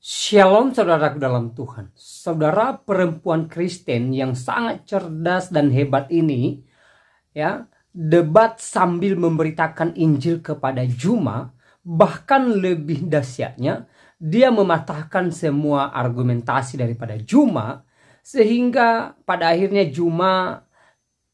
Shalom saudaraku dalam Tuhan. Saudara perempuan Kristen yang sangat cerdas dan hebat ini ya, debat sambil memberitakan Injil kepada Juma. Bahkan lebih dahsyatnya, dia mematahkan semua argumentasi daripada Juma, sehingga pada akhirnya Juma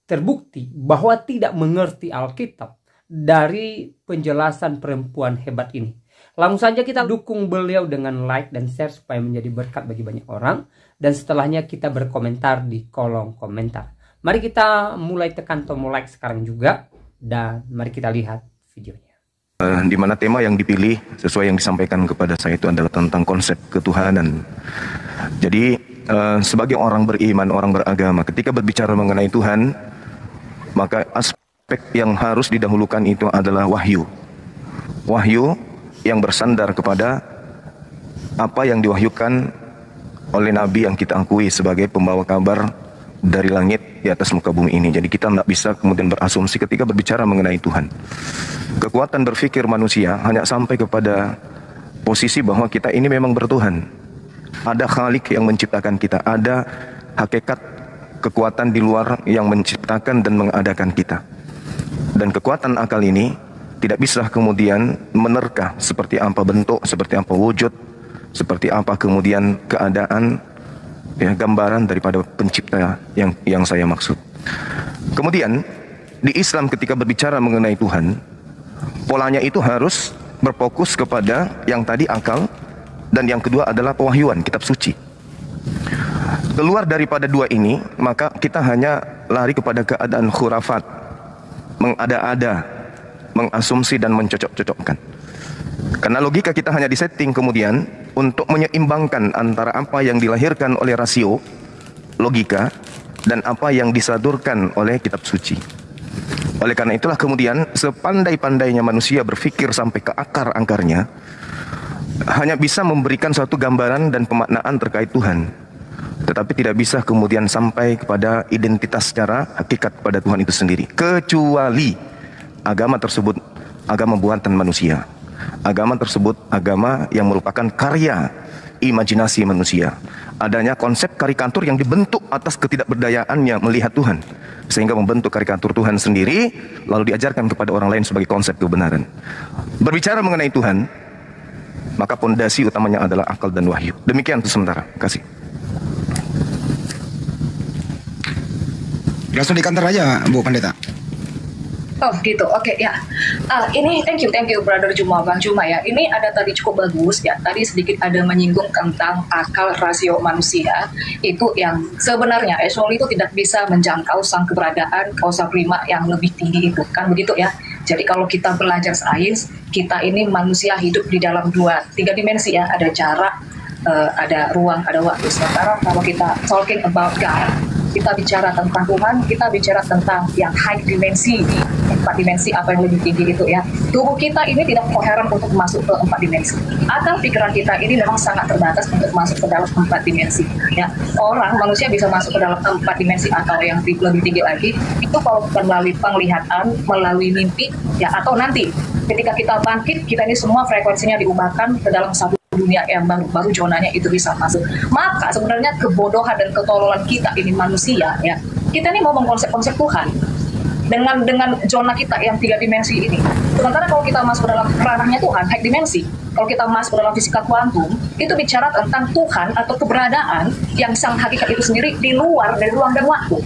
terbukti bahwa tidak mengerti Alkitab dari penjelasan perempuan hebat ini. Langsung saja kita dukung beliau dengan like dan share supaya menjadi berkat bagi banyak orang. Dan setelahnya kita berkomentar di kolom komentar. Mari kita mulai tekan tombol like sekarang juga. Dan mari kita lihat videonya. Di mana tema yang dipilih sesuai yang disampaikan kepada saya itu adalah tentang konsep ketuhanan. Jadi sebagai orang beriman, orang beragama, ketika berbicara mengenai Tuhan, maka aspek yang harus didahulukan itu adalah wahyu. Wahyu yang bersandar kepada apa yang diwahyukan oleh Nabi yang kita akui sebagai pembawa kabar dari langit di atas muka bumi ini. Jadi kita tidak bisa kemudian berasumsi ketika berbicara mengenai Tuhan. Kekuatan berpikir manusia hanya sampai kepada posisi bahwa kita ini memang bertuhan. Ada Khalik yang menciptakan kita, ada hakikat kekuatan di luar yang menciptakan dan mengadakan kita. Dan kekuatan akal ini tidak bisa kemudian menerka seperti apa bentuk, seperti apa wujud, seperti apa kemudian keadaan, ya, gambaran daripada pencipta yang saya maksud. Kemudian di Islam ketika berbicara mengenai Tuhan, polanya itu harus berfokus kepada yang tadi akal, dan yang kedua adalah pewahyuan, kitab suci. Keluar daripada dua ini, maka kita hanya lari kepada keadaan khurafat, mengada-ada, mengasumsi dan mencocok-cocokkan. Karena logika kita hanya disetting kemudian untuk menyeimbangkan antara apa yang dilahirkan oleh rasio, logika, dan apa yang disadurkan oleh kitab suci. Oleh karena itulah kemudian sepandai-pandainya manusia berpikir sampai ke akar-akarnya, hanya bisa memberikan suatu gambaran dan pemaknaan terkait Tuhan, tetapi tidak bisa kemudian sampai kepada identitas secara hakikat kepada Tuhan itu sendiri, kecuali agama tersebut agama buatan manusia. Agama tersebut agama yang merupakan karya imajinasi manusia. Adanya konsep karikatur yang dibentuk atas ketidakberdayaannya melihat Tuhan, sehingga membentuk karikatur Tuhan sendiri, lalu diajarkan kepada orang lain sebagai konsep kebenaran. Berbicara mengenai Tuhan, maka pondasi utamanya adalah akal dan wahyu. Demikian untuk sementara. Kasih. Langsung di kantor aja, Bu Pendeta. Oh gitu, oke ya. Ini thank you Brother Juma, Bang Juma ya. Ini ada tadi cukup bagus ya. Tadi sedikit ada menyinggung tentang akal rasio manusia. Itu yang sebenarnya actually itu tidak bisa menjangkau sang keberadaan kausa prima yang lebih tinggi itu. Kan begitu ya. Jadi kalau kita belajar sains, kita ini manusia hidup di dalam tiga dimensi ya. Ada jarak, ada ruang, ada waktu. Sementara kalau kita talking about God, kita bicara tentang Tuhan, kita bicara tentang yang high dimensi, 4 dimensi apa yang lebih tinggi itu ya. Tubuh kita ini tidak koheren untuk masuk ke 4 dimensi. Akal pikiran kita ini memang sangat terbatas untuk masuk ke dalam 4 dimensi. Ya, manusia bisa masuk ke dalam 4 dimensi atau yang lebih tinggi lagi, itu kalau bukan melalui penglihatan, melalui mimpi, ya atau nanti ketika kita bangkit, kita ini semua frekuensinya diubahkan ke dalam satu dunia yang baru zonanya itu bisa masuk. Maka sebenarnya kebodohan dan ketololan kita ini manusia ya. Kita ini mau mengkonsep-konsep Tuhan dengan zona kita yang 3 dimensi ini. Sementara kalau kita masuk ke dalam ranahnya Tuhan, high dimensi, kalau kita masuk ke dalam fisika kuantum, itu bicara tentang Tuhan atau keberadaan yang sang hakikat itu sendiri di luar dari ruang dan waktu.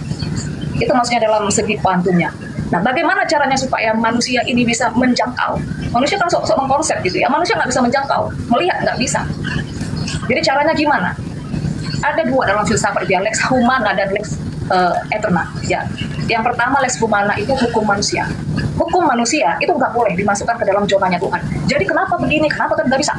Itu maksudnya dalam segi kuantumnya. Nah, bagaimana caranya supaya manusia ini bisa menjangkau? Manusia kan sok-sok mengkonsep gitu ya. Manusia nggak bisa menjangkau, melihat nggak bisa. Jadi caranya gimana? Ada 2 dalam filsafat dia, lex humana dan lex eterna. Ya. Yang pertama lex humana itu hukum manusia. Hukum manusia itu nggak boleh dimasukkan ke dalam zonanya Tuhan. Jadi kenapa begini? Kenapa kan nggak bisa?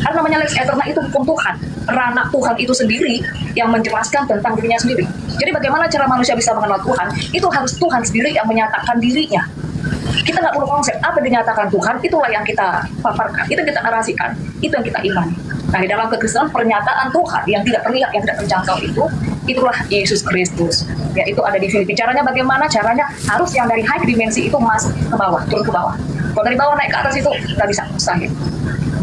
Karena namanya lex eterna itu hukum Tuhan. Ranah Tuhan itu sendiri yang menjelaskan tentang dirinya sendiri. Jadi bagaimana cara manusia bisa mengenal Tuhan? Itu harus Tuhan sendiri yang menyatakan dirinya. Kita nggak perlu konsep. Apa dinyatakan Tuhan, itulah yang kita paparkan. Itu yang kita narasikan. Itu yang kita imani. Nah, di dalam kekristenan pernyataan Tuhan yang tidak terlihat, yang tidak terjangkau itulah Yesus Kristus. Ya, itu ada di Filipi. Caranya bagaimana? Caranya harus yang dari high dimensi itu masuk ke bawah, turun ke bawah. Kalau dari bawah naik ke atas itu nggak bisa, mustahil.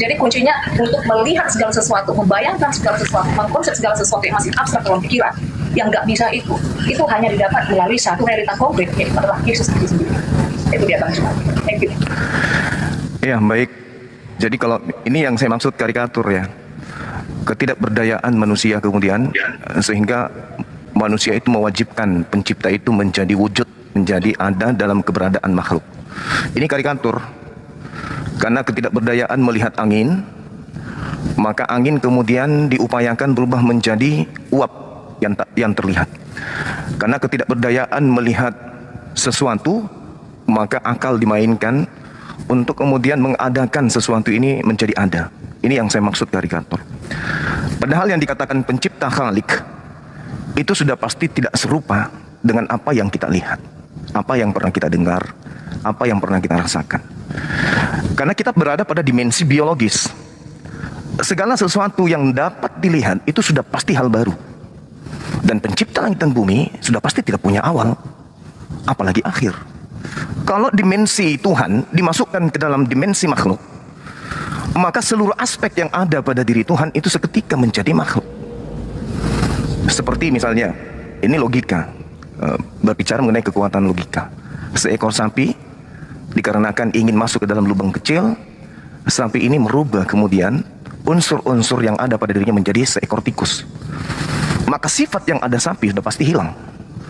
Jadi kuncinya untuk melihat segala sesuatu, membayangkan segala sesuatu, mengkonsep segala sesuatu yang masih abstrak dalam pikiran, yang nggak bisa itu hanya didapat melalui satu realita konkret, yaitu adalah Yesus itu sendiri. Itu dia Bang Juma. Thank you. Ya, baik. Jadi kalau ini yang saya maksud karikatur ya. Ketidakberdayaan manusia kemudian sehingga manusia itu mewajibkan pencipta itu menjadi wujud, menjadi ada dalam keberadaan makhluk. Ini karikatur. Karena ketidakberdayaan melihat angin, maka angin kemudian diupayakan berubah menjadi uap yang terlihat. Karena ketidakberdayaan melihat sesuatu, maka akal dimainkan untuk kemudian mengadakan sesuatu ini menjadi ada. Ini yang saya maksud karikatur. Padahal yang dikatakan pencipta Khalik itu sudah pasti tidak serupa dengan apa yang kita lihat, apa yang pernah kita dengar, apa yang pernah kita rasakan. Karena kita berada pada dimensi biologis. Segala sesuatu yang dapat dilihat itu sudah pasti hal baru. Dan pencipta langit dan bumi sudah pasti tidak punya awal, apalagi akhir. Kalau dimensi Tuhan dimasukkan ke dalam dimensi makhluk, maka seluruh aspek yang ada pada diri Tuhan itu seketika menjadi makhluk. Seperti misalnya, ini logika, berbicara mengenai kekuatan logika. Seekor sapi, dikarenakan ingin masuk ke dalam lubang kecil, sapi ini merubah kemudian unsur-unsur yang ada pada dirinya menjadi seekor tikus. Maka sifat yang ada sapi sudah pasti hilang.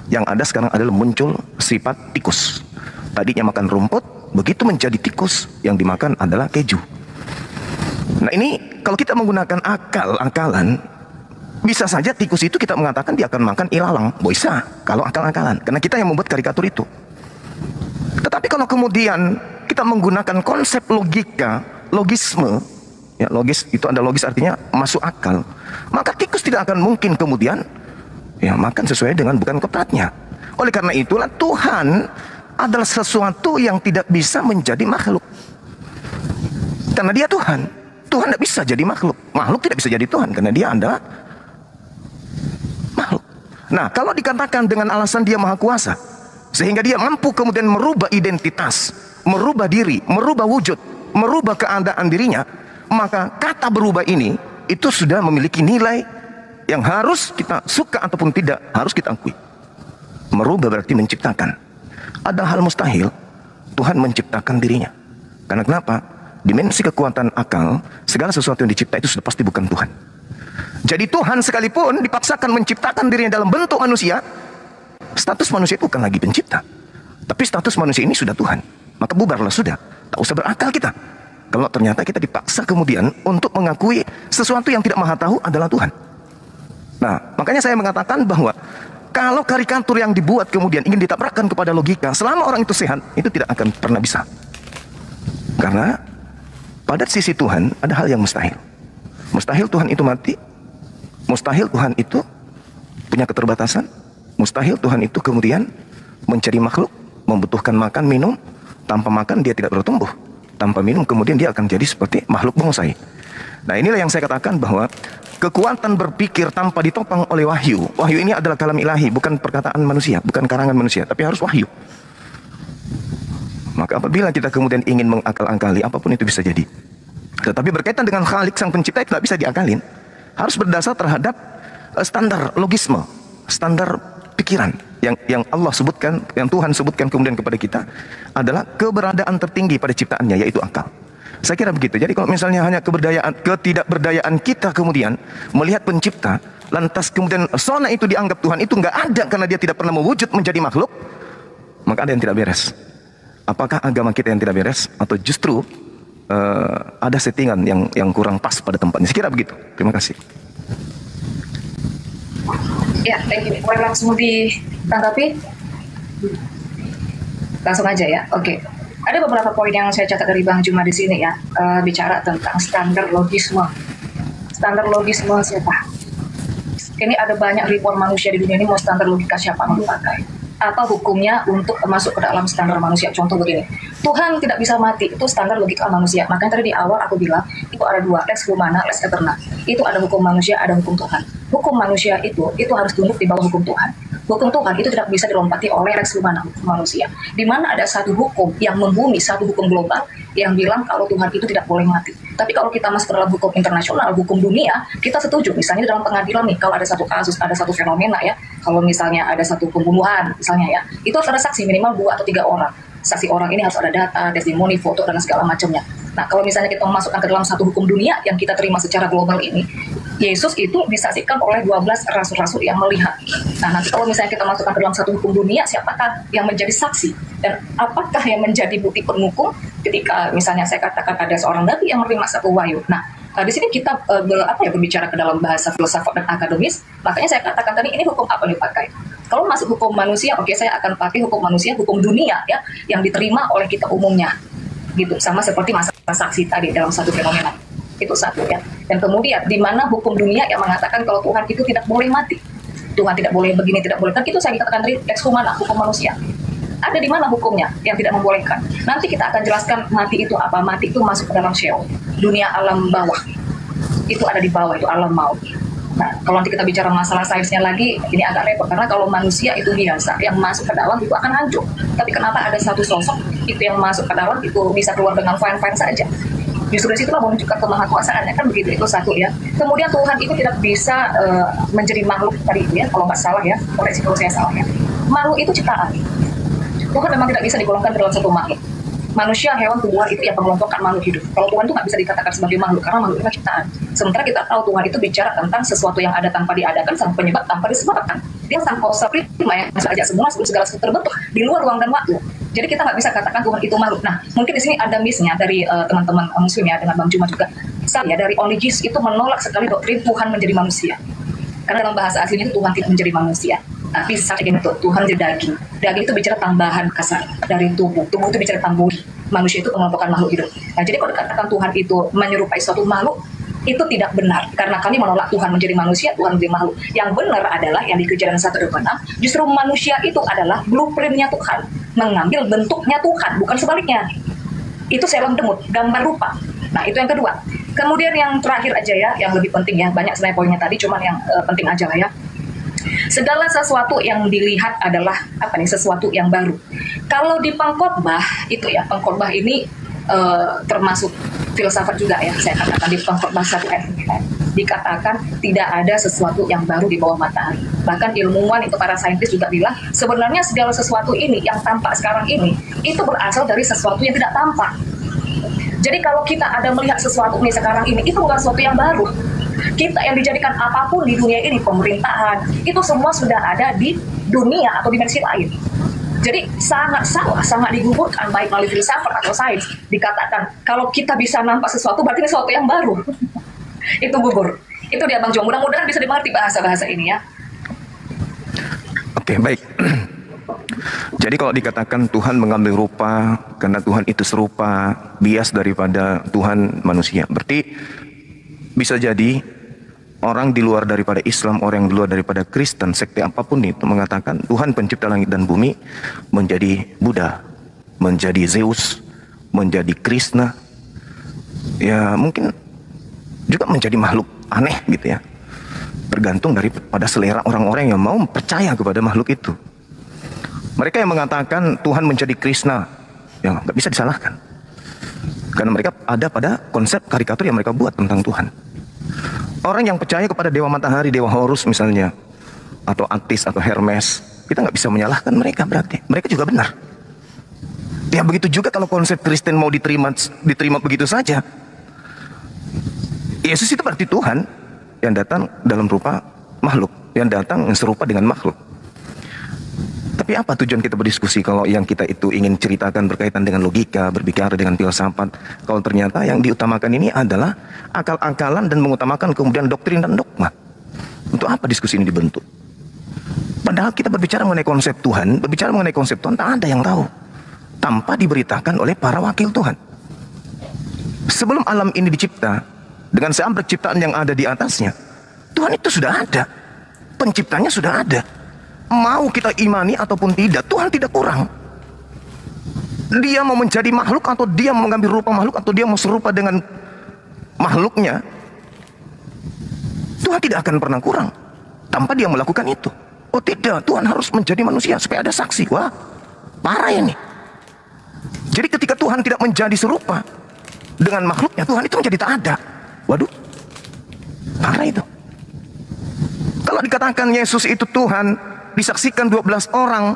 Yang ada sekarang adalah muncul sifat tikus. Tadinya makan rumput, begitu menjadi tikus, yang dimakan adalah keju. Nah ini kalau kita menggunakan akal-akalan, bisa saja tikus itu kita mengatakan dia akan makan ilalang. Bisa, kalau akal-akalan. Karena kita yang membuat karikatur itu. Tetapi kalau kemudian kita menggunakan konsep logika, logisme, ya logis itu ada logis artinya masuk akal, maka tikus tidak akan mungkin kemudian ya makan sesuai dengan bukan kodratnya. Oleh karena itulah Tuhan adalah sesuatu yang tidak bisa menjadi makhluk. Karena dia Tuhan. Tuhan tidak bisa jadi makhluk. Makhluk tidak bisa jadi Tuhan karena dia adalah makhluk. Nah, kalau dikatakan dengan alasan dia maha kuasa, sehingga dia mampu kemudian merubah identitas, merubah diri, merubah wujud, merubah keadaan dirinya, maka kata berubah ini itu sudah memiliki nilai yang harus kita suka ataupun tidak, harus kita akui. Merubah berarti menciptakan. Ada hal mustahil, Tuhan menciptakan dirinya. Karena kenapa? Dimensi kekuatan akal, segala sesuatu yang dicipta itu sudah pasti bukan Tuhan. Jadi Tuhan sekalipun dipaksakan menciptakan dirinya dalam bentuk manusia, status manusia itu bukan lagi pencipta, tapi status manusia ini sudah Tuhan. Maka bubarlah sudah, tak usah berakal kita. Kalau ternyata kita dipaksa kemudian untuk mengakui sesuatu yang tidak maha tahu adalah Tuhan. Nah, makanya saya mengatakan bahwa kalau karikatur yang dibuat kemudian ingin ditabrakkan kepada logika, selama orang itu sehat, itu tidak akan pernah bisa. Karena pada sisi Tuhan ada hal yang mustahil. Mustahil Tuhan itu mati. Mustahil Tuhan itu punya keterbatasan. Mustahil Tuhan itu kemudian mencari makhluk, membutuhkan makan, minum. Tanpa makan dia tidak bertumbuh. Tanpa minum kemudian dia akan jadi seperti makhluk bonsai. Nah inilah yang saya katakan bahwa kekuatan berpikir tanpa ditopang oleh wahyu. Wahyu ini adalah kalam ilahi, bukan perkataan manusia, bukan karangan manusia, tapi harus wahyu. Maka apabila kita kemudian ingin mengakal-akali, apapun itu bisa jadi. Tetapi berkaitan dengan Khalik sang pencipta itu tidak bisa diakalin. Harus berdasar terhadap standar logisme, standar pikiran yang Allah sebutkan, yang Tuhan sebutkan kemudian kepada kita adalah keberadaan tertinggi pada ciptaannya, yaitu akal. Saya kira begitu. Jadi kalau misalnya hanya ketidakberdayaan kita kemudian melihat pencipta, lantas kemudian sona itu dianggap Tuhan itu nggak ada karena dia tidak pernah mewujud menjadi makhluk, maka ada yang tidak beres. Apakah agama kita yang tidak beres atau justru ada settingan yang kurang pas pada tempatnya? Saya kira begitu. Terima kasih. Ya, thank you. Boleh langsung ditanggapi? Langsung aja ya. Oke. Ada beberapa poin yang saya catat dari Bang Juma di sini ya, bicara tentang standar logisme. Standar logisme siapa? Ini ada banyak ribuan manusia di dunia ini, mau standar logika siapa mau dipakai? Apa hukumnya untuk masuk ke dalam standar manusia? Contoh begini, Tuhan tidak bisa mati, itu standar logika manusia. Makanya tadi di awal aku bilang, itu ada dua, lex humana, lex eterna. Itu ada hukum manusia, ada hukum Tuhan. Hukum manusia itu harus tunduk di bawah hukum Tuhan. Hukum Tuhan itu tidak bisa dilompati oleh lex humana, hukum manusia. Di mana ada satu hukum yang membumi, satu hukum global yang bilang kalau Tuhan itu tidak boleh mati. Tapi kalau kita masuk ke dalam hukum internasional, hukum dunia, kita setuju. Misalnya dalam pengadilan nih, kalau ada satu kasus, ada satu fenomena ya, kalau misalnya ada satu pembunuhan, misalnya ya, itu harus ada saksi minimal 2 atau 3 orang. Saksi orang ini harus ada data, testimoni, foto, dan segala macamnya. Nah, kalau misalnya kita memasukkan ke dalam satu hukum dunia yang kita terima secara global ini, Yesus itu disaksikan oleh 12 rasul-rasul yang melihat. Nah, nanti kalau misalnya kita masukkan ke dalam satu hukum dunia, siapakah yang menjadi saksi? Dan apakah yang menjadi bukti pengukuh ketika misalnya saya katakan ada seorang nabi yang menerima satu wahyu? Nah, di sini kita berbicara ke dalam bahasa filsafat dan akademis, makanya saya katakan tadi ini hukum apa yang dipakai. Kalau masuk hukum manusia, oke, saya akan pakai hukum manusia, hukum dunia ya, yang diterima oleh kita umumnya. Gitu, sama seperti masalah saksi tadi dalam satu fenomena. Itu satu ya. Dan kemudian di mana hukum dunia yang mengatakan kalau Tuhan itu tidak boleh mati. Tuhan tidak boleh begini, tidak boleh. Kan itu saya katakan tadi lex humana, hukum manusia. Ada di mana hukumnya yang tidak membolehkan? Nanti kita akan jelaskan mati itu apa. Mati itu masuk ke dalam Sheol, dunia alam bawah. Itu ada di bawah, itu alam maut. Nah, kalau nanti kita bicara masalah sainsnya lagi, ini agak repot karena kalau manusia itu biasa, yang masuk ke dalam itu akan hancur. Tapi kenapa ada satu sosok itu yang masuk ke dalam itu bisa keluar dengan fine-fine saja? Justru di situlah menunjukkan kemahakuasaannya, kan begitu, itu satu ya. Kemudian Tuhan itu tidak bisa menjadi makhluk tadi ya, kalau nggak salah ya, koreksi kalau saya salah ya. Makhluk itu ciptaan. Tuhan memang tidak bisa digolongkan dalam satu makhluk. Manusia, hewan, tumbuhan itu yang mengelompokkan makhluk hidup. Kalau Tuhan itu nggak bisa dikatakan sebagai makhluk karena makhluk itu ciptaan. Sementara kita tahu Tuhan itu bicara tentang sesuatu yang ada tanpa diadakan, sang penyebab tanpa disebabkan. Dia sang kausa prima yang saja semua segala sesuatu terbentuk di luar ruang dan waktu. Jadi kita nggak bisa katakan Tuhan itu makhluk. Nah, mungkin di sini ada miss-nya dari teman-teman Muslim ya, dengan Bang Juma juga. Saya dari Oligis itu menolak sekali doktrin Tuhan menjadi manusia. Karena dalam bahasa aslinya itu Tuhan tidak menjadi manusia. Tapi saat itu Tuhan jadi daging. Daging itu bicara tambahan kasar dari tubuh. Tubuh itu bicara tamburi. Manusia itu mengelompokkan makhluk hidup. Nah, jadi kalau dikatakan Tuhan itu menyerupai suatu makhluk, itu tidak benar. Karena kami menolak Tuhan menjadi manusia, Tuhan menjadi makhluk. Yang benar adalah yang di Kejadian 1:26, justru manusia itu adalah blueprint-nya Tuhan. Mengambil bentuknya Tuhan, bukan sebaliknya. Itu selam demut, gambar rupa. Nah, itu yang kedua. Kemudian yang terakhir aja ya, yang lebih penting ya. Banyak sebenarnya poinnya tadi, cuman yang penting aja lah ya. Segala sesuatu yang dilihat adalah sesuatu yang baru. Kalau di pengkhotbah itu ya, pengkhotbah ini termasuk filsafat juga ya. Saya katakan di pengkhotbah 1 ayat 9 dikatakan tidak ada sesuatu yang baru di bawah matahari. Bahkan ilmuwan itu, para saintis juga bilang sebenarnya segala sesuatu ini yang tampak sekarang ini itu berasal dari sesuatu yang tidak tampak. Jadi kalau kita ada melihat sesuatu ini sekarang ini, itu bukan sesuatu yang baru. Kita yang dijadikan apapun di dunia ini, pemerintahan, itu semua sudah ada di dunia atau dimensi lain. Jadi sangat salah, sangat digugurkan baik melalui filsafat atau sains. Dikatakan kalau kita bisa nampak sesuatu berarti ini sesuatu yang baru. Itu gugur. Itu dia Bang Jo. Mudah-mudahan bisa dimengerti bahasa-bahasa ini ya. Oke, baik. Jadi kalau dikatakan Tuhan mengambil rupa karena Tuhan itu serupa, bias daripada Tuhan manusia, berarti bisa jadi orang di luar daripada Islam, orang yang di luar daripada Kristen, sekte apapun itu mengatakan Tuhan pencipta langit dan bumi menjadi Buddha, menjadi Zeus, menjadi Krishna, ya mungkin juga menjadi makhluk aneh gitu ya. Tergantung daripada selera orang-orang yang mau percaya kepada makhluk itu. Mereka yang mengatakan Tuhan menjadi Krishna, ya nggak bisa disalahkan. Karena mereka ada pada konsep karikatur yang mereka buat tentang Tuhan. Orang yang percaya kepada Dewa Matahari, Dewa Horus misalnya, atau Attis atau Hermes, kita nggak bisa menyalahkan mereka berarti. Mereka juga benar. Ya begitu juga kalau konsep Kristen mau diterima begitu saja. Yesus itu berarti Tuhan yang datang dalam rupa makhluk, yang datang serupa dengan makhluk. Tapi apa tujuan kita berdiskusi kalau yang kita itu ingin ceritakan berkaitan dengan logika, berbicara dengan filsafat, kalau ternyata yang diutamakan ini adalah akal-akalan dan mengutamakan kemudian doktrin dan dogma. Untuk apa diskusi ini dibentuk? Padahal kita berbicara mengenai konsep Tuhan, berbicara mengenai konsep Tuhan, tak ada yang tahu tanpa diberitakan oleh para wakil Tuhan. Sebelum alam ini dicipta, dengan seambrek ciptaan yang ada di atasnya, Tuhan itu sudah ada, penciptanya sudah ada. Mau kita imani ataupun tidak, Tuhan tidak kurang. Dia mau menjadi makhluk atau dia mau mengambil rupa makhluk atau dia mau serupa dengan makhluknya, Tuhan tidak akan pernah kurang tanpa dia melakukan itu. Oh tidak, Tuhan harus menjadi manusia supaya ada saksi. Wah, parah ini. Jadi ketika Tuhan tidak menjadi serupa dengan makhluknya, Tuhan itu menjadi tak ada. Waduh, parah itu. Kalau dikatakan Yesus itu Tuhan, disaksikan 12 orang,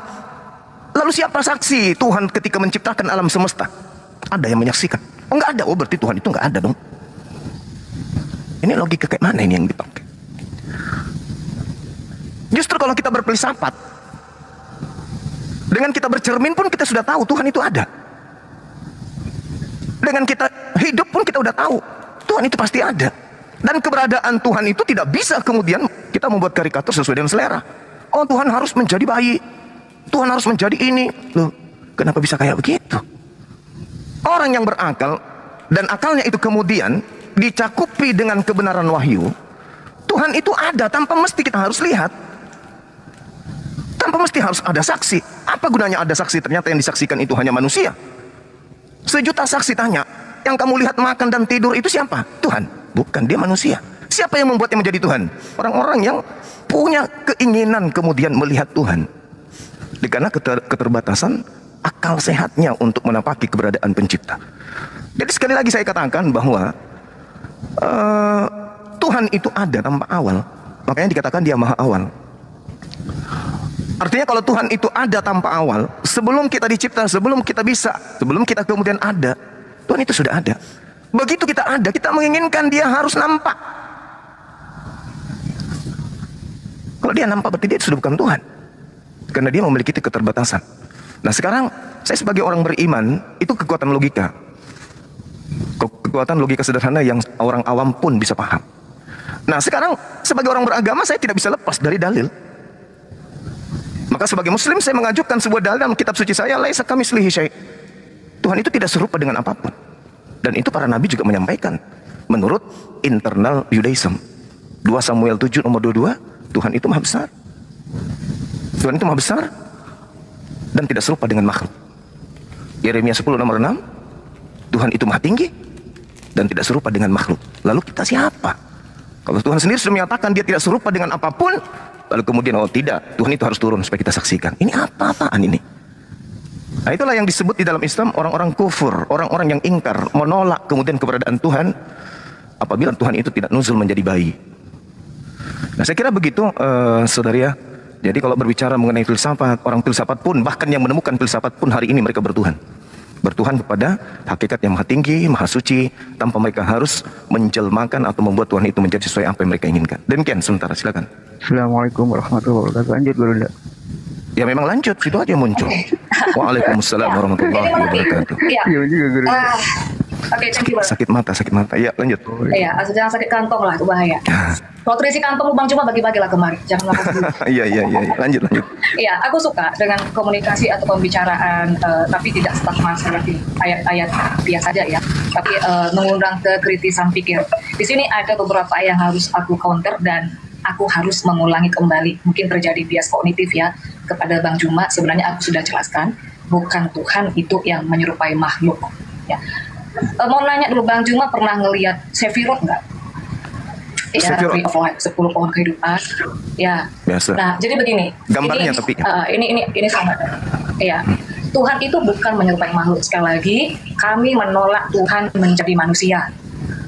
lalu siapa saksi Tuhan ketika menciptakan alam semesta? Ada yang menyaksikan? Oh, nggak ada. Oh, berarti Tuhan itu nggak ada dong. Ini logika kayak mana ini yang dipakai? Justru kalau kita berfilsafat, dengan kita bercermin pun kita sudah tahu Tuhan itu ada. Dengan kita hidup pun kita udah tahu Tuhan itu pasti ada. Dan keberadaan Tuhan itu tidak bisa kemudian kita membuat karikatur sesuai dengan selera. Oh, Tuhan harus menjadi bayi, Tuhan harus menjadi ini. Loh, kenapa bisa kayak begitu? Orang yang berakal dan akalnya itu kemudian dicakupi dengan kebenaran wahyu, Tuhan itu ada tanpa mesti kita harus lihat, tanpa mesti harus ada saksi. Apa gunanya ada saksi? Ternyata yang disaksikan itu hanya manusia. Sejuta saksi tanya, yang kamu lihat makan dan tidur itu siapa? Tuhan. Bukan, dia manusia. Siapa yang membuatnya menjadi Tuhan? Orang-orang yang punya keinginan kemudian melihat Tuhan. Karena keterbatasan akal sehatnya untuk menapaki keberadaan pencipta. Jadi sekali lagi saya katakan bahwa Tuhan itu ada tanpa awal. Makanya dikatakan dia maha awal. Artinya kalau Tuhan itu ada tanpa awal, sebelum kita dicipta, sebelum kita bisa, sebelum kita kemudian ada, Tuhan itu sudah ada. Begitu kita ada, kita menginginkan dia harus nampak. Kalau dia nampak berarti dia sudah bukan Tuhan, karena dia memiliki keterbatasan. Nah sekarang saya sebagai orang beriman, itu kekuatan logika, kekuatan logika sederhana yang orang awam pun bisa paham. Nah sekarang sebagai orang beragama, saya tidak bisa lepas dari dalil. Maka sebagai muslim saya mengajukan sebuah dalil dalam kitab suci saya, laisa kamitslihi syai'. Tuhan itu tidak serupa dengan apapun. Dan itu para nabi juga menyampaikan menurut internal Judaism. 2 Samuel 7 nomor 22, Tuhan itu maha besar. Tuhan itu maha besar dan tidak serupa dengan makhluk. Yeremia 10 nomor 6, Tuhan itu maha tinggi dan tidak serupa dengan makhluk. Lalu kita siapa? Kalau Tuhan sendiri sudah menyatakan dia tidak serupa dengan apapun, lalu kemudian oh tidak, Tuhan itu harus turun supaya kita saksikan. Ini apa-apaan ini? Nah itulah yang disebut di dalam Islam orang-orang kufur, orang-orang yang ingkar, menolak kemudian keberadaan Tuhan apabila Tuhan itu tidak nuzul menjadi bayi. Nah saya kira begitu saudara ya. Jadi kalau berbicara mengenai filsafat, orang filsafat pun, bahkan yang menemukan filsafat pun hari ini mereka bertuhan. Bertuhan kepada hakikat yang maha tinggi, maha suci, tanpa mereka harus menjelmakan atau membuat Tuhan itu menjadi sesuai apa yang mereka inginkan. Demikian sementara, silakan. Assalamualaikum warahmatullahi wabarakatuh. Lanjut dulu enggak? Ya memang lanjut, itu aja muncul. Waalaikumsalam warahmatullahi wabarakatuh. Iya juga guru. Oke, thank you. Sakit mata. Ya lanjut. Iya, jangan sakit kantong lah, itu bahaya. Waktu isi kantong Bang cuma bagi-bagilah kemari, jangan lakukan dulu. Iya. Lanjut. Iya, aku suka dengan komunikasi atau pembicaraan, tapi tidak stuck masalah di ayat-ayat biasa saja ya, tapi mengundang kekritisan pikir. Di sini ada beberapa yang harus aku counter dan aku harus mengulangi kembali. Mungkin terjadi bias kognitif ya kepada Bang Juma. Sebenarnya aku sudah jelaskan, bukan Tuhan itu yang menyerupai makhluk. Ya. Mau nanya dulu, Bang Juma pernah ngelihat Sefirot nggak? Ya, Tree of Life, 10 pohon kehidupan. Ya. Biasa. Nah, jadi begini. Gambarnya ini, tapi. Ini sama. Ya. Tuhan itu bukan menyerupai makhluk. Sekali lagi, kami menolak Tuhan menjadi manusia.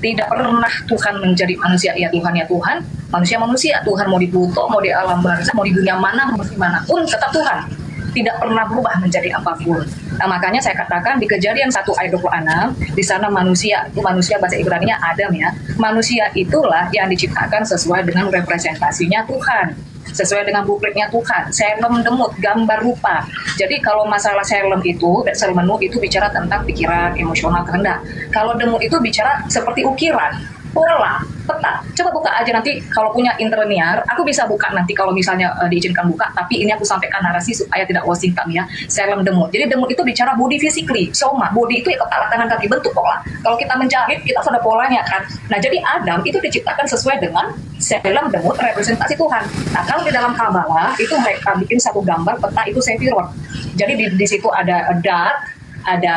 Tidak pernah Tuhan menjadi manusia. Ya Tuhan ya Tuhan, manusia. Tuhan mau di Pluto, mau di alam barzah, mau di dunia mana, mau di manapun, tetap Tuhan. Tidak pernah berubah menjadi apapun. Nah, makanya saya katakan di Kejadian 1 ayat 26, di sana manusia, itu manusia bahasa Ibrani-nya Adam ya. Manusia itulah yang diciptakan sesuai dengan representasinya Tuhan, sesuai dengan blueprintnya Tuhan. Selem demut, gambar rupa. Jadi kalau masalah selem itu, selmenu itu bicara tentang pikiran, emosional, kehendak. Kalau demut itu bicara seperti ukiran, pola, peta. Coba buka aja nanti kalau punya interlinear, aku bisa buka nanti kalau misalnya diizinkan buka, tapi ini aku sampaikan narasi supaya tidak wasting time ya. Selem demut. Jadi demut itu bicara body physically, soma. Body itu ya kepala, tangan, kaki, bentuk pola. Kalau kita menjahit, kita sudah polanya kan. Nah jadi Adam itu diciptakan sesuai dengan selem demut representasi Tuhan. Nah kalau di dalam Kabbalah itu mereka bikin satu gambar peta itu Sefirot. Jadi di situ ada dat, ada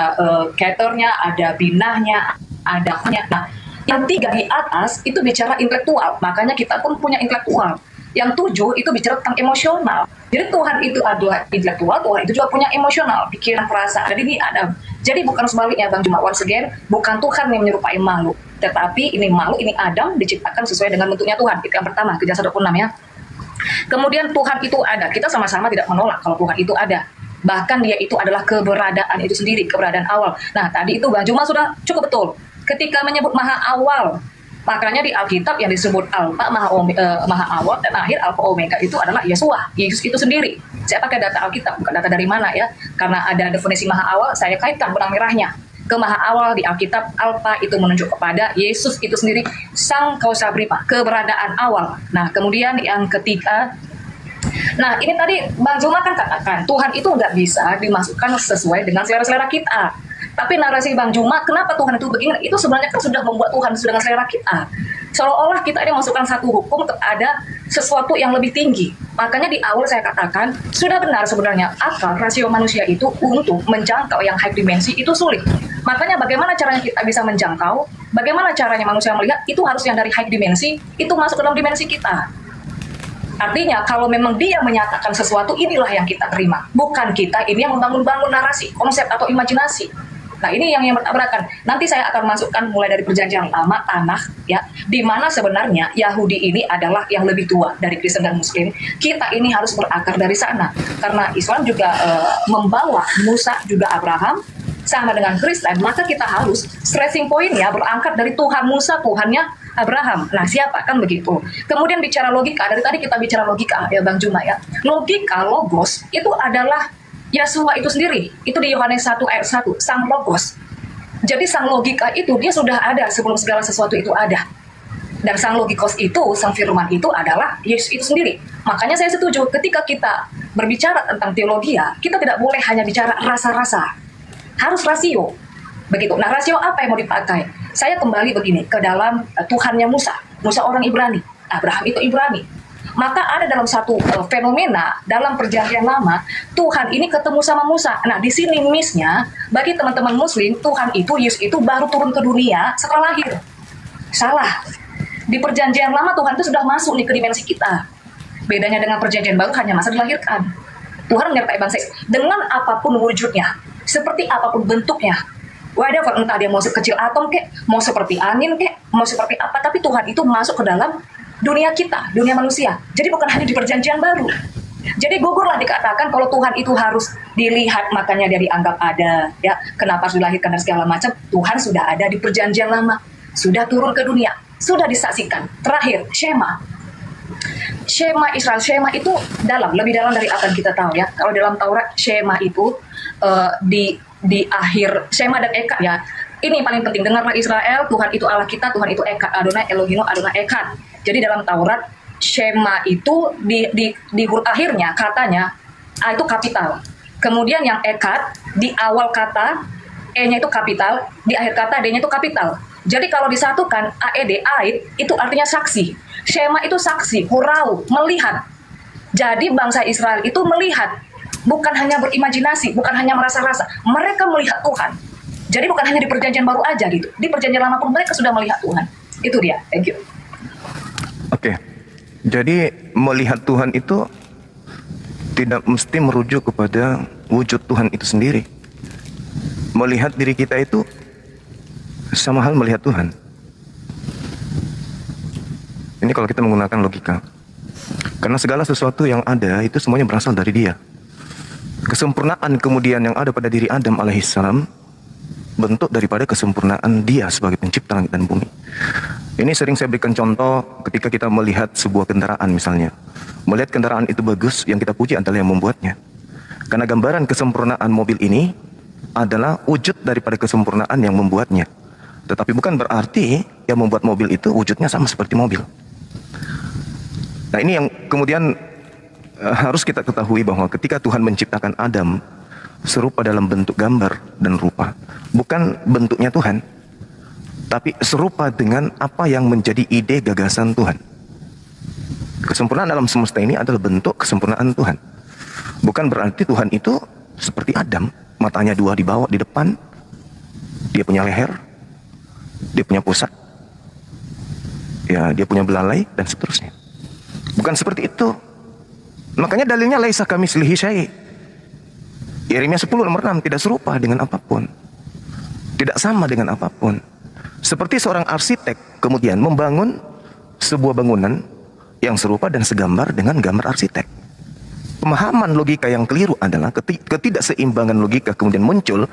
keternya, ada binahnya, ada nya. Nah yang 3 di atas itu bicara intelektual, makanya kita pun punya intelektual. Yang 7 itu bicara tentang emosional. Jadi Tuhan itu adalah intelektual, Tuhan itu juga punya emosional, pikiran, perasaan. Jadi ini Adam. Jadi bukan sebaliknya Bang Juma, once again, bukan Tuhan yang menyerupai makhluk, tetapi ini makhluk, ini Adam diciptakan sesuai dengan bentuknya Tuhan. Itu yang pertama, Kejahatan 26 ya. Kemudian Tuhan itu ada. Kita sama-sama tidak menolak kalau Tuhan itu ada. Bahkan dia itu adalah keberadaan itu sendiri, keberadaan awal. Nah, tadi itu Bang Juma sudah cukup betul. Ketika menyebut maha awal, makanya di Alkitab yang disebut Alfa, maha awal, dan akhir Alfa Omega itu adalah Yesus itu sendiri. Saya pakai data Alkitab, bukan data dari mana ya. Karena ada definisi maha awal, saya kaitkan benang merahnya ke maha awal di Alkitab. Alfa itu menunjuk kepada Yesus itu sendiri, sang kausa prima, keberadaan awal. Nah, kemudian yang ketiga, nah ini tadi Bang Juma kan katakan Tuhan itu nggak bisa dimasukkan sesuai dengan selera-selera kita. Tapi narasi Bang Juma, kenapa Tuhan itu begini? Itu sebenarnya kan sudah membuat Tuhan sudah dengan selera kita. Seolah-olah kita ini masukkan satu hukum kepada sesuatu yang lebih tinggi. Makanya di awal saya katakan, sudah benar sebenarnya akal rasio manusia itu untuk menjangkau yang high dimensi itu sulit. Makanya bagaimana caranya kita bisa menjangkau, bagaimana caranya manusia melihat, itu harus yang dari high dimensi, itu masuk ke dalam dimensi kita. Artinya kalau memang dia menyatakan sesuatu, inilah yang kita terima. Bukan kita ini yang membangun-bangun narasi, konsep atau imajinasi. Nah ini yang bertabrakan. Nanti saya akan masukkan mulai dari perjanjian lama, tanah, ya, di mana sebenarnya Yahudi ini adalah yang lebih tua dari Kristen dan Muslim. Kita ini harus berakar dari sana. Karena Islam juga membawa Musa juga Abraham, sama dengan Kristen, maka kita harus stressing pointnya berangkat dari Tuhan Musa, Tuhannya Abraham. Nah, siapa kan begitu? Kemudian bicara logika, dari tadi kita bicara logika ya Bang Juma ya. Logika, logos, itu adalah Yesua itu sendiri. Itu di Yohanes 1 ayat 1, sang logos. Jadi sang logika itu dia sudah ada sebelum segala sesuatu itu ada. Dan sang logikos itu, sang firman itu adalah Yesus itu sendiri. Makanya saya setuju ketika kita berbicara tentang teologi, kita tidak boleh hanya bicara rasa-rasa. Harus rasio. Begitu. Nah, rasio apa yang mau dipakai? Saya kembali begini ke dalam Tuhannya Musa. Musa orang Ibrani. Abraham itu Ibrani. Maka ada dalam satu fenomena dalam perjanjian lama, Tuhan ini ketemu sama Musa. Nah, di sini miss-nya, bagi teman-teman Muslim, Tuhan itu, Yesus itu baru turun ke dunia setelah lahir. Salah. Di perjanjian lama Tuhan itu sudah masuk nih ke dimensi kita. Bedanya dengan perjanjian baru hanya masa dilahirkan. Tuhan menyertai bangsa dengan apapun wujudnya, seperti apapun bentuknya. Whatever, entah dia mau sekecil atom kek, mau seperti angin kek, mau seperti apa, tapi Tuhan itu masuk ke dalam dunia kita, dunia manusia. Jadi bukan hanya di perjanjian baru. Jadi gugurlah dikatakan kalau Tuhan itu harus dilihat, makanya dia dianggap ada, ya. Kenapa harus dilahirkan dan segala macam? Tuhan sudah ada di perjanjian lama, sudah turun ke dunia, sudah disaksikan. Terakhir, Shema Israel. Shema itu lebih dalam dari apa yang kita tahu ya. Kalau dalam Taurat, Shema itu di akhir Shema dan Eka ya. Ini paling penting, dengarlah Israel, Tuhan itu Allah kita, Tuhan itu Eka, Adonai Elohim, Adonai Eka. Jadi dalam Taurat, Shema itu di huruf akhirnya katanya A itu kapital. Kemudian yang Ekat di awal kata E-nya itu kapital, di akhir kata D-nya itu kapital. Jadi kalau disatukan AED, Aid, itu artinya saksi. Shema itu saksi, hurau, melihat. Jadi bangsa Israel itu melihat, bukan hanya berimajinasi, bukan hanya merasa-rasa. Mereka melihat Tuhan. Jadi bukan hanya di perjanjian baru aja gitu. Di perjanjian lama pun mereka sudah melihat Tuhan. Itu dia. Thank you. Oke. Jadi melihat Tuhan itu tidak mesti merujuk kepada wujud Tuhan itu sendiri. Melihat diri kita itu sama hal melihat Tuhan. Ini kalau kita menggunakan logika. Karena segala sesuatu yang ada itu semuanya berasal dari Dia. Kesempurnaan kemudian yang ada pada diri Adam alaihissalam bentuk daripada kesempurnaan Dia sebagai pencipta langit dan bumi. Ini sering saya berikan contoh ketika kita melihat sebuah kendaraan misalnya. Melihat kendaraan itu bagus, yang kita puji adalah yang membuatnya. Karena gambaran kesempurnaan mobil ini adalah wujud daripada kesempurnaan yang membuatnya. Tetapi bukan berarti yang membuat mobil itu wujudnya sama seperti mobil. Nah ini yang kemudian harus kita ketahui bahwa ketika Tuhan menciptakan Adam serupa dalam bentuk gambar dan rupa, bukan bentuknya Tuhan, tapi serupa dengan apa yang menjadi ide gagasan Tuhan. Kesempurnaan alam semesta ini adalah bentuk kesempurnaan Tuhan. Bukan berarti Tuhan itu seperti Adam, matanya dua di bawah, di depan, dia punya leher, dia punya pusat, ya dia punya belalai dan seterusnya. Bukan seperti itu. Makanya dalilnya laisa kamitslihi syai'. Yeremia 10 nomor 6, tidak serupa dengan apapun. Tidak sama dengan apapun. Seperti seorang arsitek kemudian membangun sebuah bangunan yang serupa dan segambar dengan gambar arsitek. Pemahaman logika yang keliru adalah ketidakseimbangan logika kemudian muncul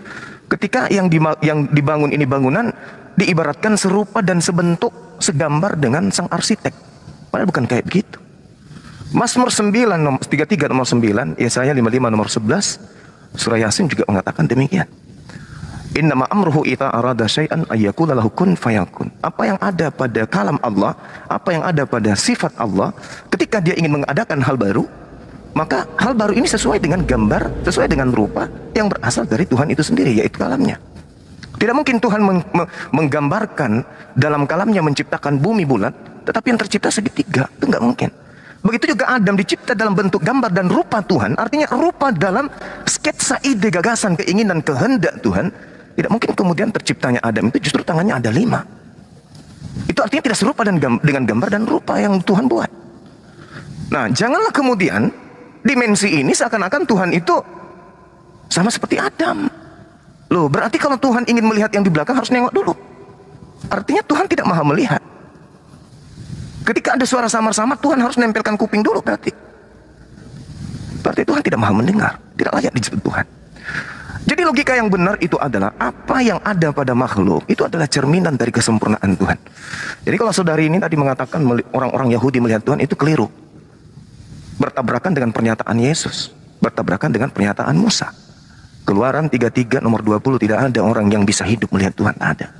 ketika yang dibangun ini bangunan diibaratkan serupa dan sebentuk segambar dengan sang arsitek. Padahal bukan kayak begitu. Mazmur 9 nomor 33 nomor 9, Yesaya 55 nomor 11, surah Yasin juga mengatakan demikian. Innama amruhu ita arada syai'an ayyakula lahu kun fayakun. Apa yang ada pada kalam Allah, apa yang ada pada sifat Allah, ketika dia ingin mengadakan hal baru, maka hal baru ini sesuai dengan gambar, sesuai dengan rupa yang berasal dari Tuhan itu sendiri, yaitu kalamnya. Tidak mungkin Tuhan menggambarkan dalam kalamnya menciptakan bumi bulat, tetapi yang tercipta segitiga, itu nggak mungkin. Begitu juga Adam dicipta dalam bentuk gambar dan rupa Tuhan, artinya rupa dalam sketsa ide, gagasan, keinginan, kehendak Tuhan. Tidak mungkin kemudian terciptanya Adam itu justru tangannya ada 5. Itu artinya tidak serupa dengan gambar dan rupa yang Tuhan buat. Nah, janganlah kemudian dimensi ini seakan-akan Tuhan itu sama seperti Adam. Loh, berarti kalau Tuhan ingin melihat yang di belakang harus nengok dulu. Artinya Tuhan tidak maha melihat. Ketika ada suara samar-samar, Tuhan harus nempelkan kuping dulu berarti. Berarti Tuhan tidak maha mendengar, tidak layak disebut Tuhan. Jadi logika yang benar itu adalah apa yang ada pada makhluk itu adalah cerminan dari kesempurnaan Tuhan. Jadi kalau saudari ini tadi mengatakan orang-orang Yahudi melihat Tuhan, itu keliru. Bertabrakan dengan pernyataan Yesus, bertabrakan dengan pernyataan Musa. Keluaran 33 nomor 20, tidak ada orang yang bisa hidup melihat Tuhan, ada.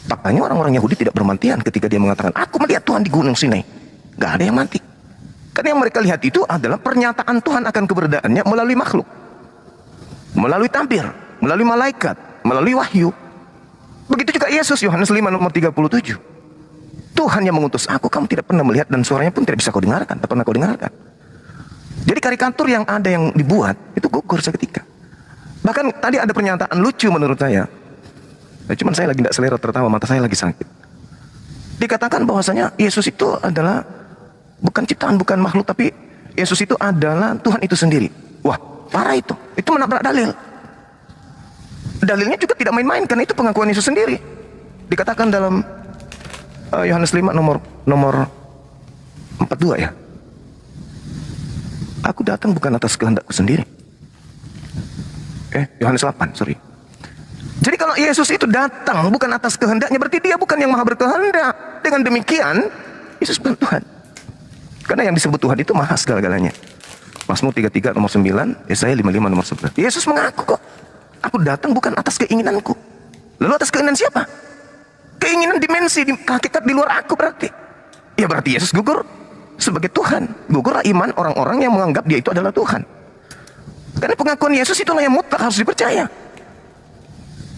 Faktanya orang-orang Yahudi tidak bermatian ketika dia mengatakan, aku melihat Tuhan di gunung Sinai. Gak ada yang mati. Karena yang mereka lihat itu adalah pernyataan Tuhan akan keberadaannya melalui makhluk, melalui tabir, melalui malaikat, melalui wahyu. Begitu juga Yesus, Yohanes 5 nomor 37. Tuhan yang mengutus aku, kamu tidak pernah melihat dan suaranya pun tidak bisa kau dengarkan, tak pernah kau dengarkan. Jadi karikatur yang ada yang dibuat itu gugur seketika. Bahkan tadi ada pernyataan lucu menurut saya. Cuman saya lagi tidak selera tertawa, mata saya lagi sakit. Dikatakan bahwasanya Yesus itu adalah bukan ciptaan, bukan makhluk, tapi Yesus itu adalah Tuhan itu sendiri. Wah, parah itu. Itu menabrak dalil. Dalilnya juga tidak main-main, karena itu pengakuan Yesus sendiri. Dikatakan dalam Yohanes 5 nomor 42 ya. Aku datang bukan atas kehendakku sendiri. Yohanes 8, sorry. Jadi kalau Yesus itu datang bukan atas kehendaknya, berarti dia bukan yang maha berkehendak. Dengan demikian, Yesus bukan Tuhan. Karena yang disebut Tuhan itu maha segala-galanya. Mazmur 33 nomor 9, Yesaya 55 nomor 11. Yesus mengaku kok, aku datang bukan atas keinginanku. Lalu atas keinginan siapa? Keinginan dimensi, hakikat di luar aku berarti. Ya berarti Yesus gugur sebagai Tuhan. Gugurlah iman orang-orang yang menganggap dia itu adalah Tuhan. Karena pengakuan Yesus itulah yang mutlak harus dipercaya.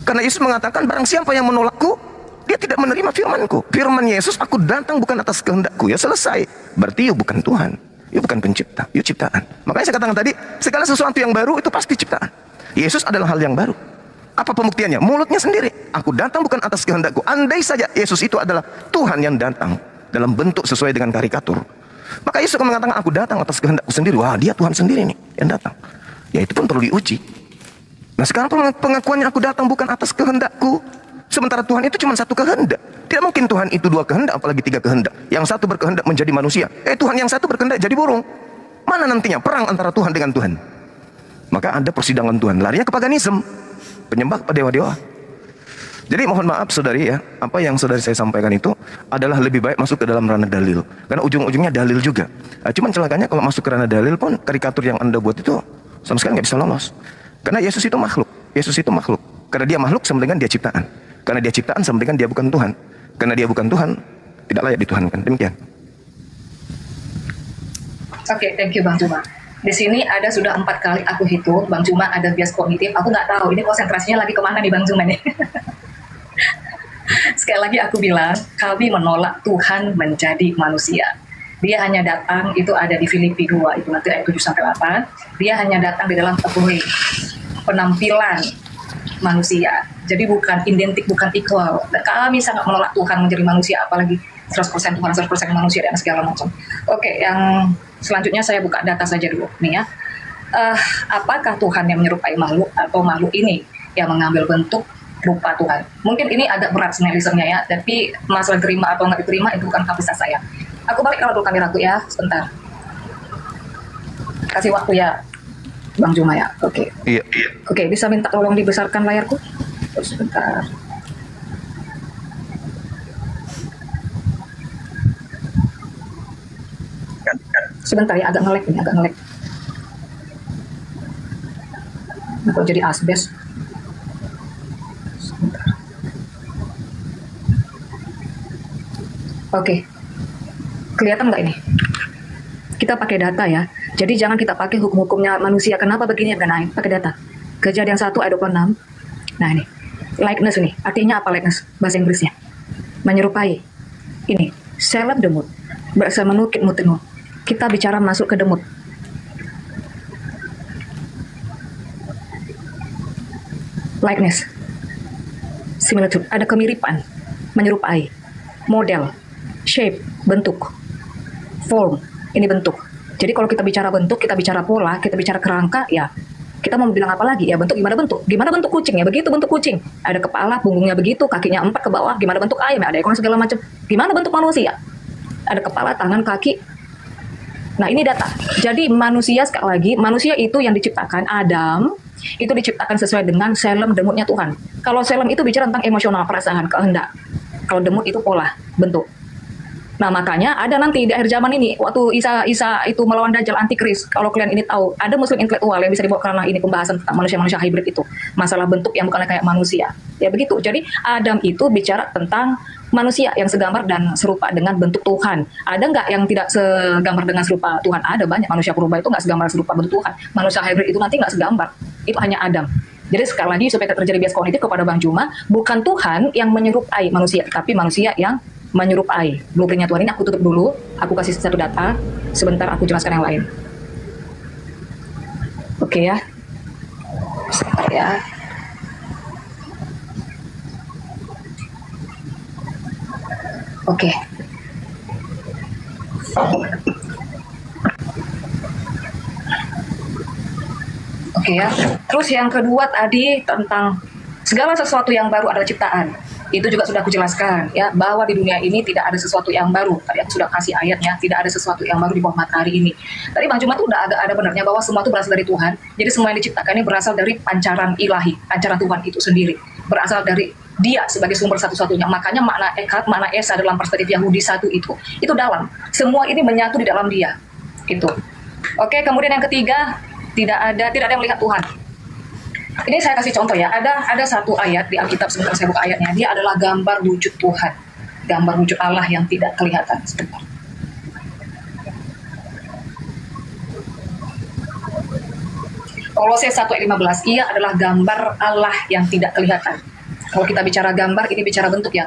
Karena Yesus mengatakan barang siapa yang menolakku, dia tidak menerima firmanku. Firman Yesus, aku datang bukan atas kehendakku. Ya selesai. Berarti you bukan Tuhan. You bukan pencipta. You ciptaan. Makanya saya katakan tadi, segala sesuatu yang baru itu pasti ciptaan. Yesus adalah hal yang baru. Apa pembuktiannya? Mulutnya sendiri. Aku datang bukan atas kehendakku. Andai saja Yesus itu adalah Tuhan yang datang dalam bentuk sesuai dengan karikatur, maka Yesus akan mengatakan aku datang atas kehendakku sendiri. Wah, dia Tuhan sendiri nih yang datang. Ya itu pun perlu diuji. Nah sekarang pengakuannya aku datang bukan atas kehendakku, sementara Tuhan itu cuma satu kehendak. Tidak mungkin Tuhan itu dua kehendak, apalagi tiga kehendak. Yang satu berkehendak menjadi manusia, Tuhan yang satu berkehendak jadi burung. Mana nantinya perang antara Tuhan dengan Tuhan? Maka ada persidangan Tuhan, larinya ke paganisme, penyembah pada dewa-dewa. Jadi mohon maaf saudari ya, apa yang saudari saya sampaikan itu adalah lebih baik masuk ke dalam ranah dalil, karena ujung-ujungnya dalil juga. Cuman celakanya kalau masuk ke ranah dalil pun karikatur yang anda buat itu sama sekali nggak bisa lolos. Karena Yesus itu makhluk. Yesus itu makhluk. Karena dia makhluk sama dengan dia ciptaan. Karena dia ciptaan sama dengan dia bukan Tuhan. Karena dia bukan Tuhan, tidak layak dituhankan. Demikian. Oke, thank you Bang Juma. Di sini ada sudah 4 kali aku hitung, Bang Juma ada bias kognitif. Aku nggak tahu ini konsentrasinya lagi kemana nih Bang Juma nih. Sekali lagi aku bilang, kami menolak Tuhan menjadi manusia. Dia hanya datang, itu ada di Filipi 2, itu nanti ayat 7-8. Dia hanya datang di dalam appearance, penampilan manusia. Jadi bukan identik, bukan equal. Dan kami sangat menolak Tuhan menjadi manusia, apalagi 100% Tuhan, 100% manusia dan segala macam. Oke, yang selanjutnya saya buka data saja dulu nih ya. Apakah Tuhan yang menyerupai makhluk atau makhluk ini yang mengambil bentuk rupa Tuhan? Mungkin ini agak berat analisanya ya, tapi masalah terima atau nggak diterima itu bukan kapasitas saya. Aku balik kalau dulu kameraku ya, sebentar. Kasih waktu ya, Bang Juma ya. Oke. Iya. Oke, bisa minta tolong dibesarkan layarku? Sebentar. Sebentar ya, agak nge-lag ini, agak nge-lag. Kok jadi asbes? Sebentar. Oke. Kelihatan nggak ini? Kita pakai data ya. Jadi jangan kita pakai hukum-hukumnya manusia. Kenapa begini ya, naik? Pakai data. Kejadian 1 ayat 26. Nah ini. Likeness ini. Artinya apa likeness? Bahasa Inggrisnya. Menyerupai. Ini. Seleb demut. Berasa menukit mutenu. Kita bicara masuk ke demut. Likeness. Similitude. Ada kemiripan. Menyerupai. Model. Shape. Bentuk. Form. Ini bentuk. Jadi kalau kita bicara bentuk, kita bicara pola, kita bicara kerangka, ya kita mau bilang apa lagi? Ya bentuk, gimana bentuk? Gimana bentuk kucing? Ya begitu bentuk kucing. Ada kepala, punggungnya begitu, kakinya 4 ke bawah. Gimana bentuk ayam? Ya, ada ekor segala macam. Gimana bentuk manusia? Ada kepala, tangan, kaki. Nah ini data. Jadi manusia, sekali lagi, manusia itu yang diciptakan, Adam, itu diciptakan sesuai dengan selem demutnya Tuhan. Kalau selem itu bicara tentang emosional, perasaan, kehendak. Kalau demut itu pola, bentuk. Nah makanya ada nanti di akhir zaman ini waktu Isa itu melawan Dajjal antikris, kalau kalian ini tahu ada muslim intelektual yang bisa dibawa karena ini pembahasan tentang manusia hybrid itu, masalah bentuk yang bukan kayak manusia ya begitu. Jadi Adam itu bicara tentang manusia yang segambar dan serupa dengan bentuk Tuhan. Ada nggak yang tidak segambar dengan serupa Tuhan? Ada banyak. Manusia purba itu nggak segambar serupa bentuk Tuhan. Manusia hybrid itu nanti nggak segambar, itu hanya Adam. Jadi sekali lagi supaya terjadi bias kognitif kepada Bang Juma, bukan Tuhan yang menyerupai manusia, tapi manusia yang menyerupai. Blueprintnya Tuhan ini aku tutup dulu, aku kasih satu data, sebentar aku jelaskan yang lain. Oke ya, sebentar ya. Oke. Oke ya. Terus yang kedua tadi tentang segala sesuatu yang baru adalah ciptaan. Itu juga sudah aku jelaskan ya, bahwa di dunia ini tidak ada sesuatu yang baru. Tadi aku sudah kasih ayatnya, tidak ada sesuatu yang baru di bawah matahari ini. Tadi Bang Juma tuh udah ada benarnya bahwa semua itu berasal dari Tuhan. Jadi semua yang diciptakan ini berasal dari pancaran ilahi, pancaran Tuhan itu sendiri. Berasal dari Dia sebagai sumber satu-satunya. Makanya makna Echad, makna Esa dalam perspektif Yahudi satu itu dalam. Semua ini menyatu di dalam Dia. Itu. Oke, kemudian yang ketiga, tidak ada yang melihat Tuhan. Ini saya kasih contoh ya, ada satu ayat di Alkitab, sebentar saya buka ayatnya, dia adalah gambar wujud Tuhan, gambar wujud Allah yang tidak kelihatan. Sebentar. Kolose 1 ayat 15, ia adalah gambar Allah yang tidak kelihatan. Kalau kita bicara gambar, ini bicara bentuk ya.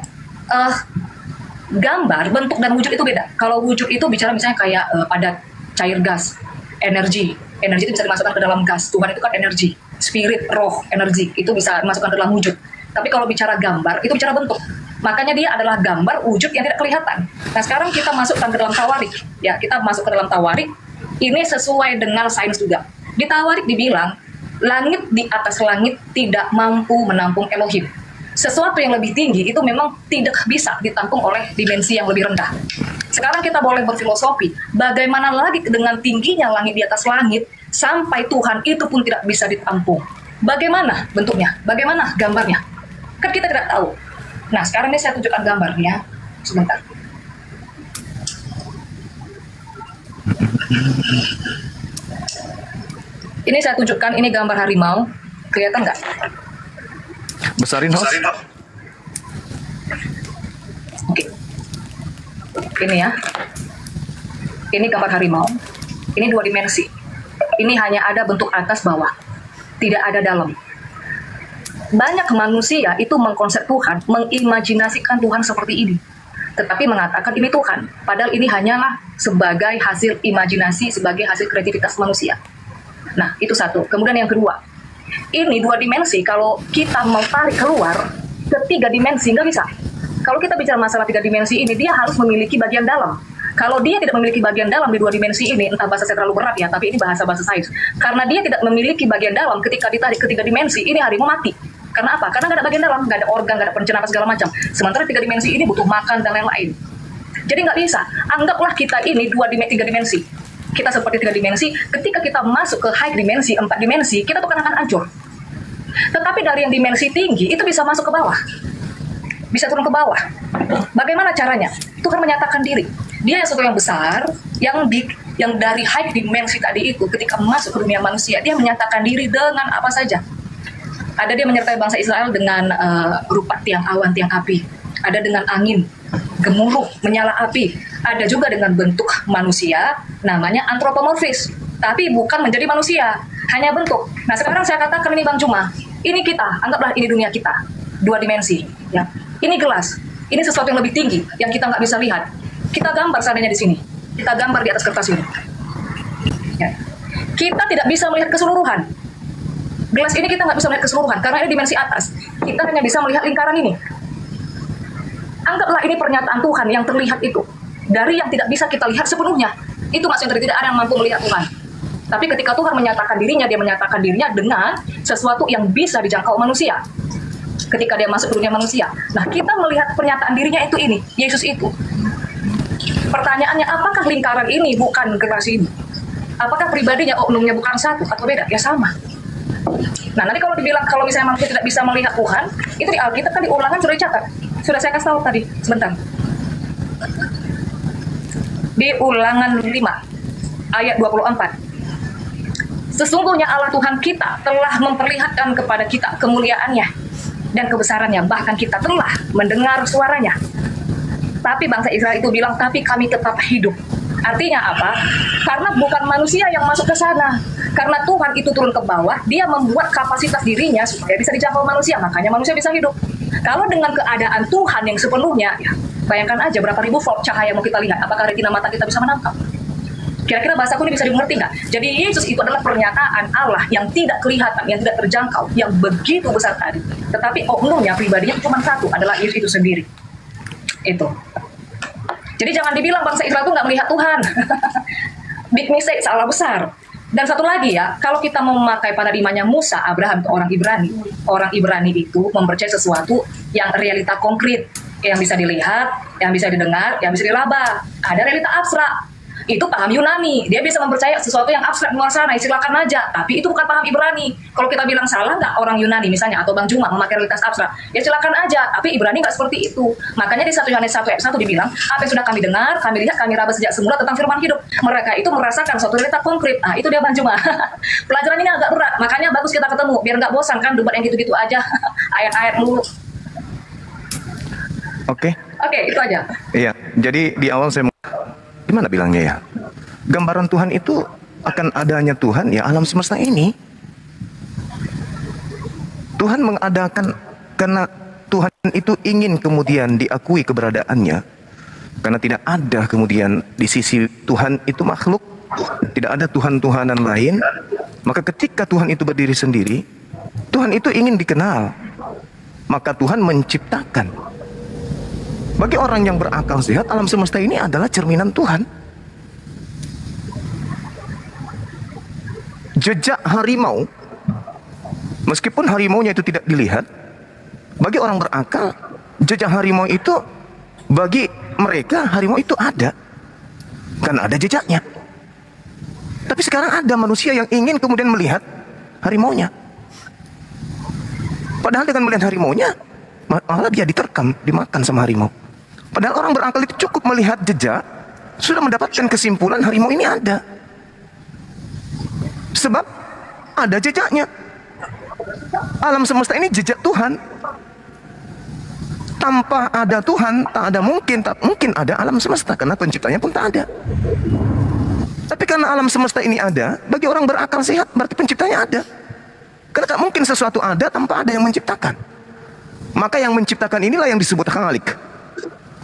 Gambar, bentuk dan wujud itu beda. Kalau wujud itu bicara misalnya kayak padat, cair, gas, energi itu bisa dimasukkan ke dalam gas. Tuhan itu kan energi, spirit, roh, energi itu bisa dimasukkan ke dalam wujud. Tapi kalau bicara gambar itu bicara bentuk. Makanya dia adalah gambar wujud yang tidak kelihatan. Nah sekarang kita masukkan ke dalam tawarik. Ya kita masuk ke dalam tawarik. Ini sesuai dengan sains juga. Di tawarik dibilang langit di atas langit tidak mampu menampung Elohim. Sesuatu yang lebih tinggi itu memang tidak bisa ditampung oleh dimensi yang lebih rendah. Sekarang kita boleh berfilosofi, bagaimana lagi dengan tingginya langit di atas langit, sampai Tuhan itu pun tidak bisa ditampung. Bagaimana bentuknya? Bagaimana gambarnya? Kan kita tidak tahu. Nah, sekarang ini saya tunjukkan gambarnya. Sebentar. Ini saya tunjukkan, ini gambar harimau. Kelihatan nggak? Besarin host. Oke. Ini ya. Ini gambar harimau. Ini 2 dimensi. Ini hanya ada bentuk atas bawah. Tidak ada dalam. Banyak manusia itu mengkonsep Tuhan, mengimajinasikan Tuhan seperti ini. Tetapi mengatakan ini Tuhan. Padahal ini hanyalah sebagai hasil imajinasi, sebagai hasil kreativitas manusia. Nah, itu satu. Kemudian yang kedua. Ini 2 dimensi, kalau kita mau tarik keluar ke 3 dimensi, nggak bisa. Kalau kita bicara masalah 3 dimensi ini, dia harus memiliki bagian dalam. Kalau dia tidak memiliki bagian dalam di 2 dimensi ini, entah bahasa saya terlalu berat ya, tapi ini bahasa-bahasa sains. Karena dia tidak memiliki bagian dalam ketika ditarik ke 3 dimensi, ini harimau mati. Karena apa? Karena nggak ada bagian dalam, nggak ada organ, nggak ada pencernaan segala macam. Sementara 3 dimensi ini butuh makan dan lain-lain. Jadi nggak bisa. Anggaplah kita ini 3 dimensi. Kita seperti 3 dimensi, ketika kita masuk ke high dimensi, 4 dimensi, kita tuh akan hancur. Tetapi dari yang dimensi tinggi, itu bisa masuk ke bawah. Bisa turun ke bawah. Bagaimana caranya? Tuhan menyatakan diri. Dia yang sesuatu yang besar, yang dari high dimensi tadi itu, ketika masuk ke dunia manusia, dia menyatakan diri dengan apa saja. Ada dia menyertai bangsa Israel dengan rupa tiang awan, tiang api. Ada dengan angin, gemuruh, menyala api. Ada juga dengan bentuk manusia, namanya antropomorfis. Tapi bukan menjadi manusia, hanya bentuk. Nah sekarang saya katakan ini Bang Juma, ini kita, anggaplah ini dunia kita. 2 dimensi. Ya. Ini gelas, ini sesuatu yang lebih tinggi, yang kita nggak bisa lihat. Kita gambar seandainya di sini. Kita gambar di atas kertas ini. Ya. Kita tidak bisa melihat keseluruhan. Gelas ini kita nggak bisa melihat keseluruhan, karena ini dimensi atas. Kita hanya bisa melihat lingkaran ini. Anggaplah ini pernyataan Tuhan yang terlihat itu. Dari yang tidak bisa kita lihat sepenuhnya. Itu maksudnya tidak ada yang mampu melihat Tuhan. Tapi ketika Tuhan menyatakan dirinya, dia menyatakan dirinya dengan sesuatu yang bisa dijangkau manusia. Ketika dia masuk ke dunia manusia. Nah, kita melihat pernyataan dirinya itu ini, Yesus itu. Pertanyaannya, apakah lingkaran ini bukan gelas ini? Apakah pribadinya, oknumnya bukan satu atau beda? Ya sama. Nah, nanti kalau dibilang kalau misalnya manusia tidak bisa melihat Tuhan, itu di Alkitab kan di Ulangan sudah dicatat. Sudah saya kasih tahu tadi, sebentar. Di Ulangan 5 ayat 24. Sesungguhnya Allah Tuhan kita telah memperlihatkan kepada kita kemuliaannya dan kebesarannya, bahkan kita telah mendengar suaranya. Tapi bangsa Israel itu bilang, tapi kami tetap hidup. Artinya apa? Karena bukan manusia yang masuk ke sana. Karena Tuhan itu turun ke bawah, dia membuat kapasitas dirinya supaya bisa dijangkau manusia, makanya manusia bisa hidup. Kalau dengan keadaan Tuhan yang sepenuhnya, ya, bayangkan aja berapa ribu volt cahaya mau kita lihat, apakah retina mata kita bisa menangkap? Kira-kira bahasaku ini bisa dimengerti nggak? Jadi Yesus itu adalah pernyataan Allah yang tidak kelihatan, yang tidak terjangkau, yang begitu besar tadi. Tetapi oknumnya, pribadinya cuma satu, adalah Yesus itu sendiri. Itu. Jadi jangan dibilang bangsa Israel itu nggak melihat Tuhan. Big mistake, salah besar. Dan satu lagi ya, kalau kita mau memakai paradigmanya Musa, Abraham, itu orang Ibrani. Orang Ibrani itu mempercayai sesuatu yang realita konkret, yang bisa dilihat, yang bisa didengar, yang bisa diraba. Ada realita abstrak. Itu paham Yunani, dia bisa mempercayai sesuatu yang abstrak di luar sana, silakan aja, tapi itu bukan paham Ibrani. Kalau kita bilang salah nggak orang Yunani misalnya, atau Bang Juma memakai realitas abstrak, ya silakan aja, tapi Ibrani nggak seperti itu. Makanya di 1 Yohanes 1 ayat 1 dibilang, apa yang sudah kami dengar, kami lihat, kami raba sejak semula tentang firman hidup. Mereka itu merasakan suatu realita konkret. Nah itu dia Bang Juma. Pelajaran ini agak berat, makanya bagus kita ketemu, biar nggak bosan kan debat yang gitu-gitu aja, ayat-ayat mulu. Oke, itu aja. iya. Jadi di awal saya gimana bilangnya ya? Gambaran Tuhan itu akan adanya Tuhan ya alam semesta ini. Tuhan mengadakan karena Tuhan itu ingin kemudian diakui keberadaannya. Karena tidak ada kemudian di sisi Tuhan itu makhluk, tidak ada Tuhan-Tuhanan lain. Maka ketika Tuhan itu berdiri sendiri, Tuhan itu ingin dikenal. Maka Tuhan menciptakan. Bagi orang yang berakal sehat, alam semesta ini adalah cerminan Tuhan. Jejak harimau, meskipun harimaunya itu tidak dilihat, bagi orang berakal, jejak harimau itu, bagi mereka harimau itu ada. Karena ada jejaknya. Tapi sekarang ada manusia yang ingin kemudian melihat harimaunya. Padahal dengan melihat harimaunya, malah dia diterkam, dimakan sama harimau. Padahal orang berakal itu cukup melihat jejak, sudah mendapatkan kesimpulan harimau ini ada. Sebab ada jejaknya. Alam semesta ini jejak Tuhan. Tanpa ada Tuhan, tak mungkin ada alam semesta, karena penciptanya pun tak ada. Tapi karena alam semesta ini ada, bagi orang berakal sehat, berarti penciptanya ada. Karena tak mungkin sesuatu ada tanpa ada yang menciptakan. Maka yang menciptakan inilah yang disebut Khalik.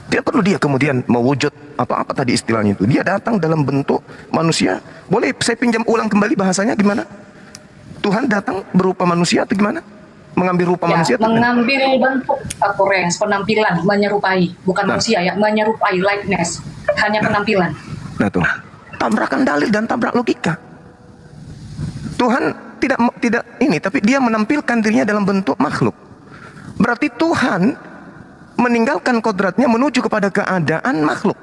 Tidak perlu dia kemudian mewujud apa-apa tadi istilahnya itu. Dia datang dalam bentuk manusia. Boleh saya pinjam ulang kembali bahasanya gimana? Tuhan datang berupa manusia atau gimana? Mengambil rupa Ya, manusia itu kan? mengambil bentuk appearance, penampilan, menyerupai, bukan Nah. manusia ya, menyerupai, likeness, hanya penampilan. Nah tuh, tabrakan dalil dan tabrak logika. Tuhan tidak ini, tapi dia menampilkan dirinya dalam bentuk makhluk. Berarti Tuhan meninggalkan kodratnya menuju kepada keadaan makhluk.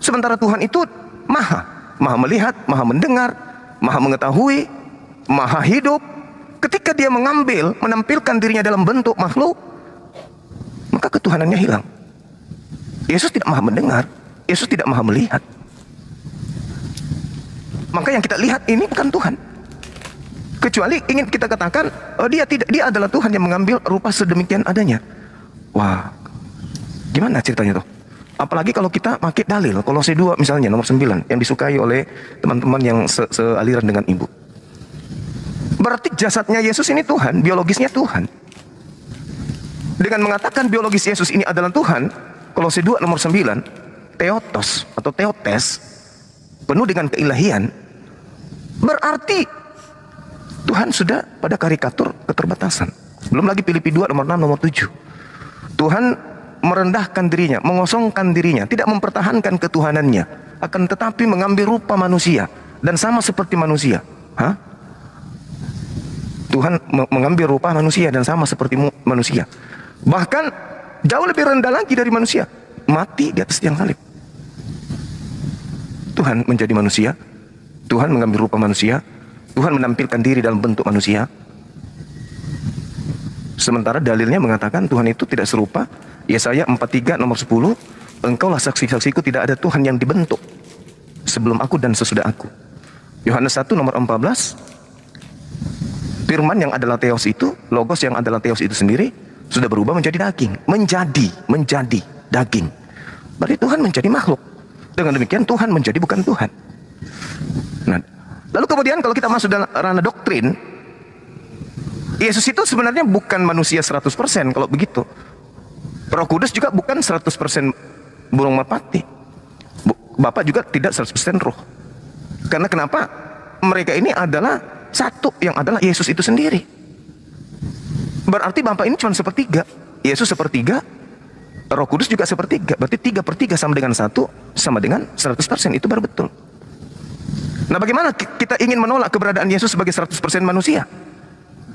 Sementara Tuhan itu maha melihat, maha mendengar, maha mengetahui, maha hidup. Ketika dia menampilkan dirinya dalam bentuk makhluk, maka ketuhanannya hilang. Yesus tidak maha mendengar, Yesus tidak maha melihat. Maka yang kita lihat ini bukan Tuhan. Kecuali ingin kita katakan, oh dia adalah Tuhan yang mengambil rupa sedemikian adanya. Wah, gimana ceritanya tuh? Apalagi kalau kita pakai dalil Kolose 2 misalnya nomor 9 yang disukai oleh teman-teman yang sealiran dengan ibu. Berarti jasadnya Yesus ini Tuhan, biologisnya Tuhan. Dengan mengatakan biologis Yesus ini adalah Tuhan, Kolose 2 nomor 9, Theotos atau Theotes, penuh dengan keilahian, berarti Tuhan sudah pada karikatur keterbatasan. Belum lagi Filipi 2 nomor 6 nomor 7. Tuhan merendahkan dirinya, mengosongkan dirinya, tidak mempertahankan ketuhanannya, akan tetapi mengambil rupa manusia dan sama seperti manusia. Tuhan mengambil rupa manusia dan sama seperti manusia. Bahkan jauh lebih rendah lagi dari manusia, mati di atas tiang salib. Tuhan menjadi manusia, Tuhan mengambil rupa manusia, Tuhan menampilkan diri dalam bentuk manusia. Sementara dalilnya mengatakan Tuhan itu tidak serupa. Yesaya 43 nomor 10, engkaulah saksi-saksiku, tidak ada Tuhan yang dibentuk sebelum aku dan sesudah aku. Yohanes 1 nomor 14, firman yang adalah Theos itu, Logos yang adalah Theos itu sendiri, sudah berubah menjadi daging. Menjadi daging. Berarti Tuhan menjadi makhluk. Dengan demikian Tuhan menjadi bukan Tuhan. Nah, lalu kemudian kalau kita masuk dalam ranah doktrin, Yesus itu sebenarnya bukan manusia 100% kalau begitu. Roh Kudus juga bukan 100% burung merpati. Bapa juga tidak 100% roh. Karena kenapa? Mereka ini adalah satu, yang adalah Yesus itu sendiri. Berarti Bapa ini cuma sepertiga, Yesus sepertiga, Roh Kudus juga sepertiga. Berarti 3/3 sama dengan 1, sama dengan 100%. Itu baru betul. Nah, bagaimana kita ingin menolak keberadaan Yesus sebagai 100% manusia?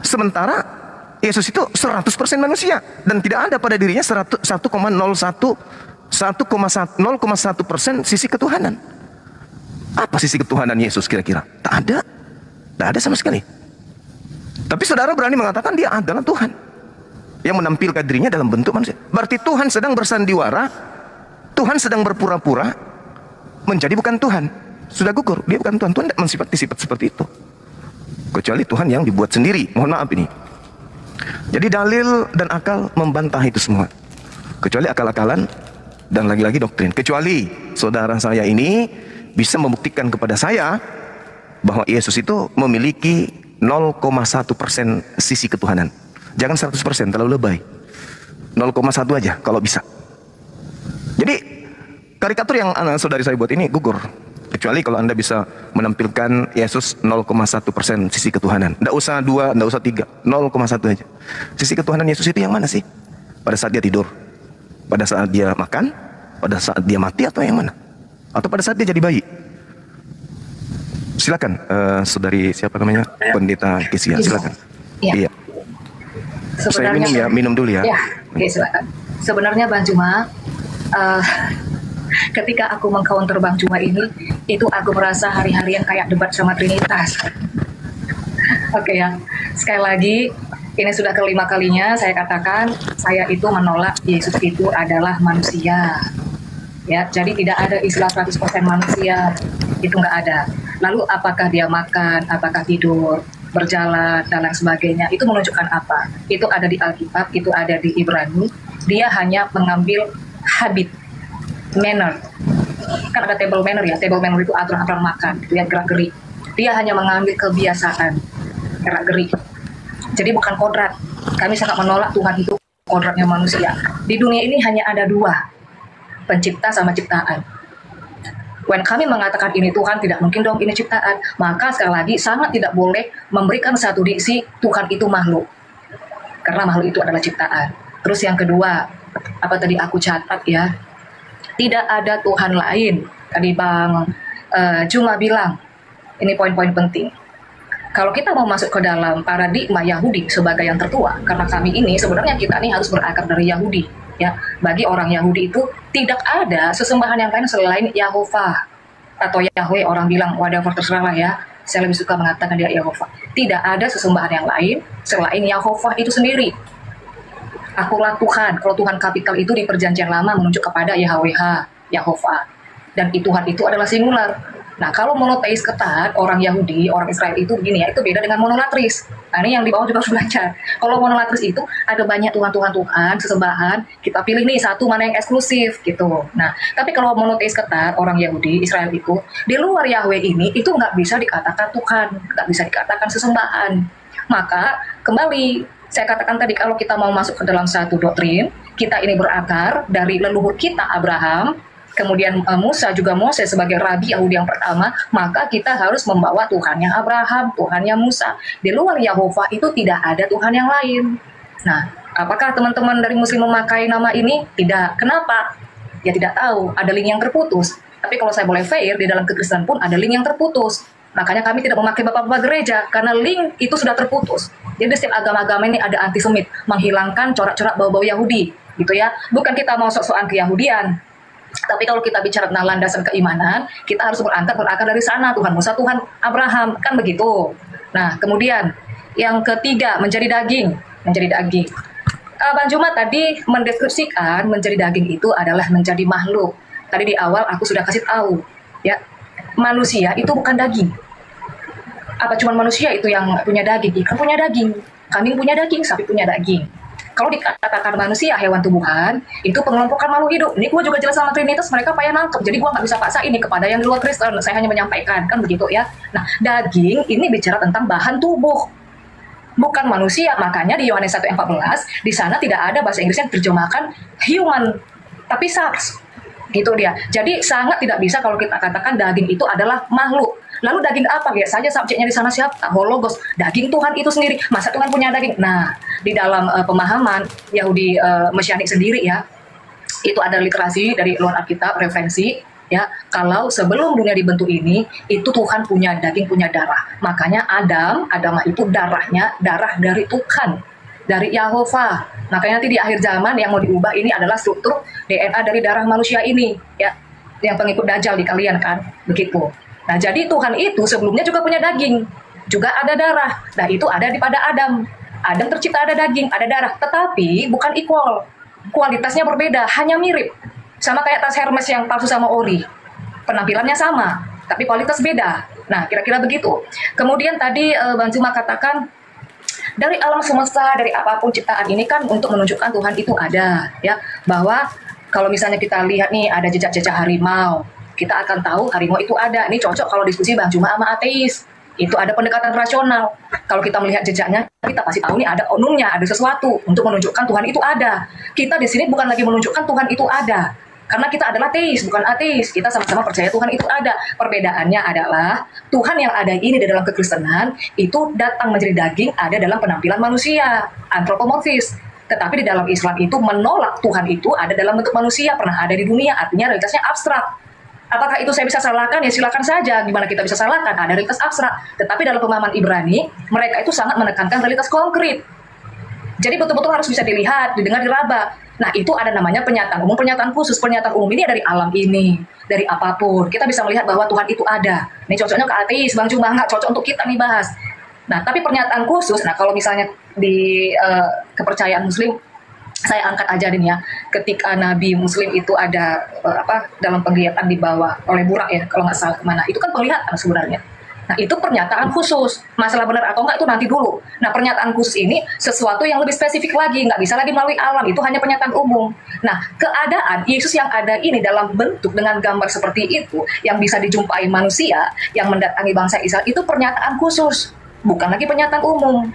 Sementara Yesus itu 100% manusia dan tidak ada pada dirinya 1,01% sisi ketuhanan. Apa sisi ketuhanan Yesus kira-kira? Tak ada sama sekali. Tapi saudara berani mengatakan dia adalah Tuhan yang menampilkan dirinya dalam bentuk manusia. Berarti Tuhan sedang bersandiwara, Tuhan sedang berpura-pura menjadi bukan Tuhan. Sudah gugur, dia bukan Tuhan. Tuhan tidak mensifat-sifat seperti itu. Kecuali Tuhan yang dibuat sendiri. Mohon maaf ini. Jadi dalil dan akal membantah itu semua. Kecuali akal-akalan dan lagi-lagi doktrin. Kecuali saudara saya ini bisa membuktikan kepada saya bahwa Yesus itu memiliki 0,1% sisi ketuhanan. Jangan 100%, terlalu lebay. 0,1 aja kalau bisa. Jadi karikatur yang saudari saya buat ini gugur. Kecuali kalau Anda bisa menampilkan Yesus 0,1% sisi ketuhanan. Tidak usah 2, tidak usah 3, 0,1 aja. Sisi ketuhanan Yesus itu yang mana sih? Pada saat dia tidur? Pada saat dia makan? Pada saat dia mati atau yang mana? Atau pada saat dia jadi bayi? Silakan, saudari siapa namanya? Pendeta Kesia, silakan. Iya. Saya minum dulu ya. Ya, oke, silakan. Sebenarnya Bang Juma, ketika aku meng-counter Bang Juma ini, itu aku merasa hari-harian kayak debat sama Trinitas. Oke ya, sekali lagi, ini sudah kelima kalinya saya katakan, saya itu menolak Yesus itu adalah manusia. Ya, jadi tidak ada istilah 100% manusia, itu nggak ada. Lalu apakah dia makan, apakah tidur, berjalan, dan lain sebagainya, itu menunjukkan apa? Itu ada di Alkitab, itu ada di Ibrani, dia hanya mengambil habit, manner. Kan ada table manner ya, table manner itu aturan-aturan makan, lihat gerak-gerik. Dia hanya mengambil kebiasaan, gerak-gerik. Jadi bukan kodrat. Kami sangat menolak Tuhan itu kodratnya manusia. Di dunia ini hanya ada dua, pencipta sama ciptaan. When kami mengatakan ini Tuhan, tidak mungkin dong ini ciptaan. Maka sekali lagi sangat tidak boleh memberikan satu diksi Tuhan itu makhluk. karena makhluk itu adalah ciptaan. Terus yang kedua, apa tadi aku catat ya, tidak ada Tuhan lain. Tadi Bang Juma bilang, ini poin-poin penting. Kalau kita mau masuk ke dalam paradigma Yahudi sebagai yang tertua, karena kami ini sebenarnya kita ini harus berakar dari Yahudi, ya. Bagi orang Yahudi itu tidak ada sesembahan yang lain selain Yahovah atau Yahweh. Orang bilang whatever, terserah lah ya. Saya lebih suka mengatakan dia Yahovah. Tidak ada sesembahan yang lain selain Yahovah itu sendiri. Akulah Tuhan. Kalau Tuhan kapital itu di Perjanjian Lama menunjuk kepada Yahweh, Yahovah. Dan Tuhan itu adalah singular. Nah, kalau monoteis ketat, orang Yahudi, orang Israel itu begini ya, itu beda dengan monolatris. Nah, ini yang di bawah juga harus belajar. Kalau monolatris itu ada banyak Tuhan, sesembahan, kita pilih nih satu mana yang eksklusif gitu. Nah, tapi kalau monoteis ketat, orang Yahudi, Israel itu, di luar Yahweh ini, itu nggak bisa dikatakan Tuhan, nggak bisa dikatakan sesembahan. Maka, kembali, saya katakan tadi, kalau kita mau masuk ke dalam satu doktrin, kita ini berakar dari leluhur kita Abraham, kemudian Musa juga Moses sebagai rabi Yahudi yang pertama, maka kita harus membawa Tuhannya Abraham, Tuhannya Musa. Di luar Yahovah itu tidak ada Tuhan yang lain. Nah, apakah teman-teman dari Muslim memakai nama ini? Tidak. Kenapa? Ya tidak tahu. Ada link yang terputus. Tapi kalau saya boleh fair, di dalam kekristenan pun ada link yang terputus. Makanya kami tidak memakai bapak-bapak gereja, karena link itu sudah terputus. Jadi setiap agama-agama ini ada antisemit, menghilangkan corak-corak bau-bau Yahudi, gitu ya. Bukan kita mau sok-sokan keyahudian. Tapi kalau kita bicara tentang landasan keimanan, kita harus berakar dari sana. Tuhan Musa, Tuhan Abraham, kan begitu. Nah, kemudian yang ketiga, menjadi daging. Bang Juma tadi mendeskripsikan menjadi daging itu adalah menjadi makhluk. Tadi di awal aku sudah kasih tahu, ya, manusia itu bukan daging. Apa cuma manusia itu yang punya daging? Ikan punya daging, kambing punya daging, sapi punya daging. Kalau dikatakan manusia, hewan tumbuhan, itu pengelompokan makhluk hidup. Ini gue juga jelas sama Trinitas, mereka payah nangkep. Jadi gue nggak bisa paksa ini kepada yang di luar Kristen. Saya hanya menyampaikan, kan begitu ya. Nah, daging ini bicara tentang bahan tubuh, bukan manusia. Makanya di Yohanes 1:14, di sana tidak ada bahasa Inggrisnya terjemahkan human, tapi sex. Gitu dia. Jadi sangat tidak bisa kalau kita katakan daging itu adalah makhluk. Lalu daging apa? Lihat saja subjeknya di sana siapa? Hologos. Daging Tuhan itu sendiri. Masa Tuhan punya daging? Nah, di dalam pemahaman Yahudi Mesianik sendiri ya, itu ada literasi dari luar Alkitab, referensi ya. Kalau sebelum dunia dibentuk ini, itu Tuhan punya daging, punya darah. Makanya Adam itu darahnya darah dari Tuhan, dari Yahovah. Makanya nanti di akhir zaman yang mau diubah ini adalah struktur DNA dari darah manusia ini ya, yang pengikut Dajjal di kalian kan, begitu. Nah, jadi Tuhan itu sebelumnya juga punya daging, juga ada darah. Nah, itu ada di pada Adam. Adam tercipta ada daging, ada darah, tetapi bukan equal. Kualitasnya berbeda, hanya mirip. Sama kayak tas Hermes yang palsu sama ori. Penampilannya sama, tapi kualitas beda. Nah, kira-kira begitu. Kemudian tadi Bang Juma katakan, dari alam semesta, dari apapun ciptaan ini kan untuk menunjukkan Tuhan itu ada. Ya, bahwa kalau misalnya kita lihat nih, ada jejak-jejak harimau, kita akan tahu harimau itu ada. Ini cocok kalau diskusi Bang Juma sama ateis. Itu ada pendekatan rasional. Kalau kita melihat jejaknya, kita pasti tahu nih ada onumnya, ada sesuatu untuk menunjukkan Tuhan itu ada. Kita di sini bukan lagi menunjukkan Tuhan itu ada, karena kita adalah teis, bukan ateis. Kita sama-sama percaya Tuhan itu ada. Perbedaannya adalah Tuhan yang ada ini di dalam kekristenan itu datang menjadi daging, ada dalam penampilan manusia, antropomorfis. Tetapi di dalam Islam itu menolak Tuhan itu ada dalam bentuk manusia, pernah ada di dunia, artinya realitasnya abstrak. Apakah itu saya bisa salahkan? Ya silakan saja. Gimana kita bisa salahkan? Ada realitas abstrak. Tetapi dalam pemahaman Ibrani, mereka itu sangat menekankan realitas konkret. Jadi betul-betul harus bisa dilihat, didengar, diraba. Nah, itu ada namanya pernyataan umum, pernyataan khusus. Pernyataan umum ini dari alam ini, dari apapun. Kita bisa melihat bahwa Tuhan itu ada. Ini cocoknya ke ateis, Bang Juma, nggak cocok untuk kita nih bahas. Nah, tapi pernyataan khusus, nah kalau misalnya di kepercayaan Muslim, saya angkat aja nih ya, ketika Nabi Muslim itu ada dalam penglihatan dibawa oleh burak ya, kalau nggak salah kemana, itu kan penglihatan sebenarnya. Nah, itu pernyataan khusus. Masalah benar atau enggak itu nanti dulu. Nah, pernyataan khusus ini sesuatu yang lebih spesifik lagi, nggak bisa lagi melalui alam, itu hanya pernyataan umum. Nah, keadaan Yesus yang ada ini dalam bentuk dengan gambar seperti itu, yang bisa dijumpai manusia, yang mendatangi bangsa Israel, itu pernyataan khusus, bukan lagi pernyataan umum.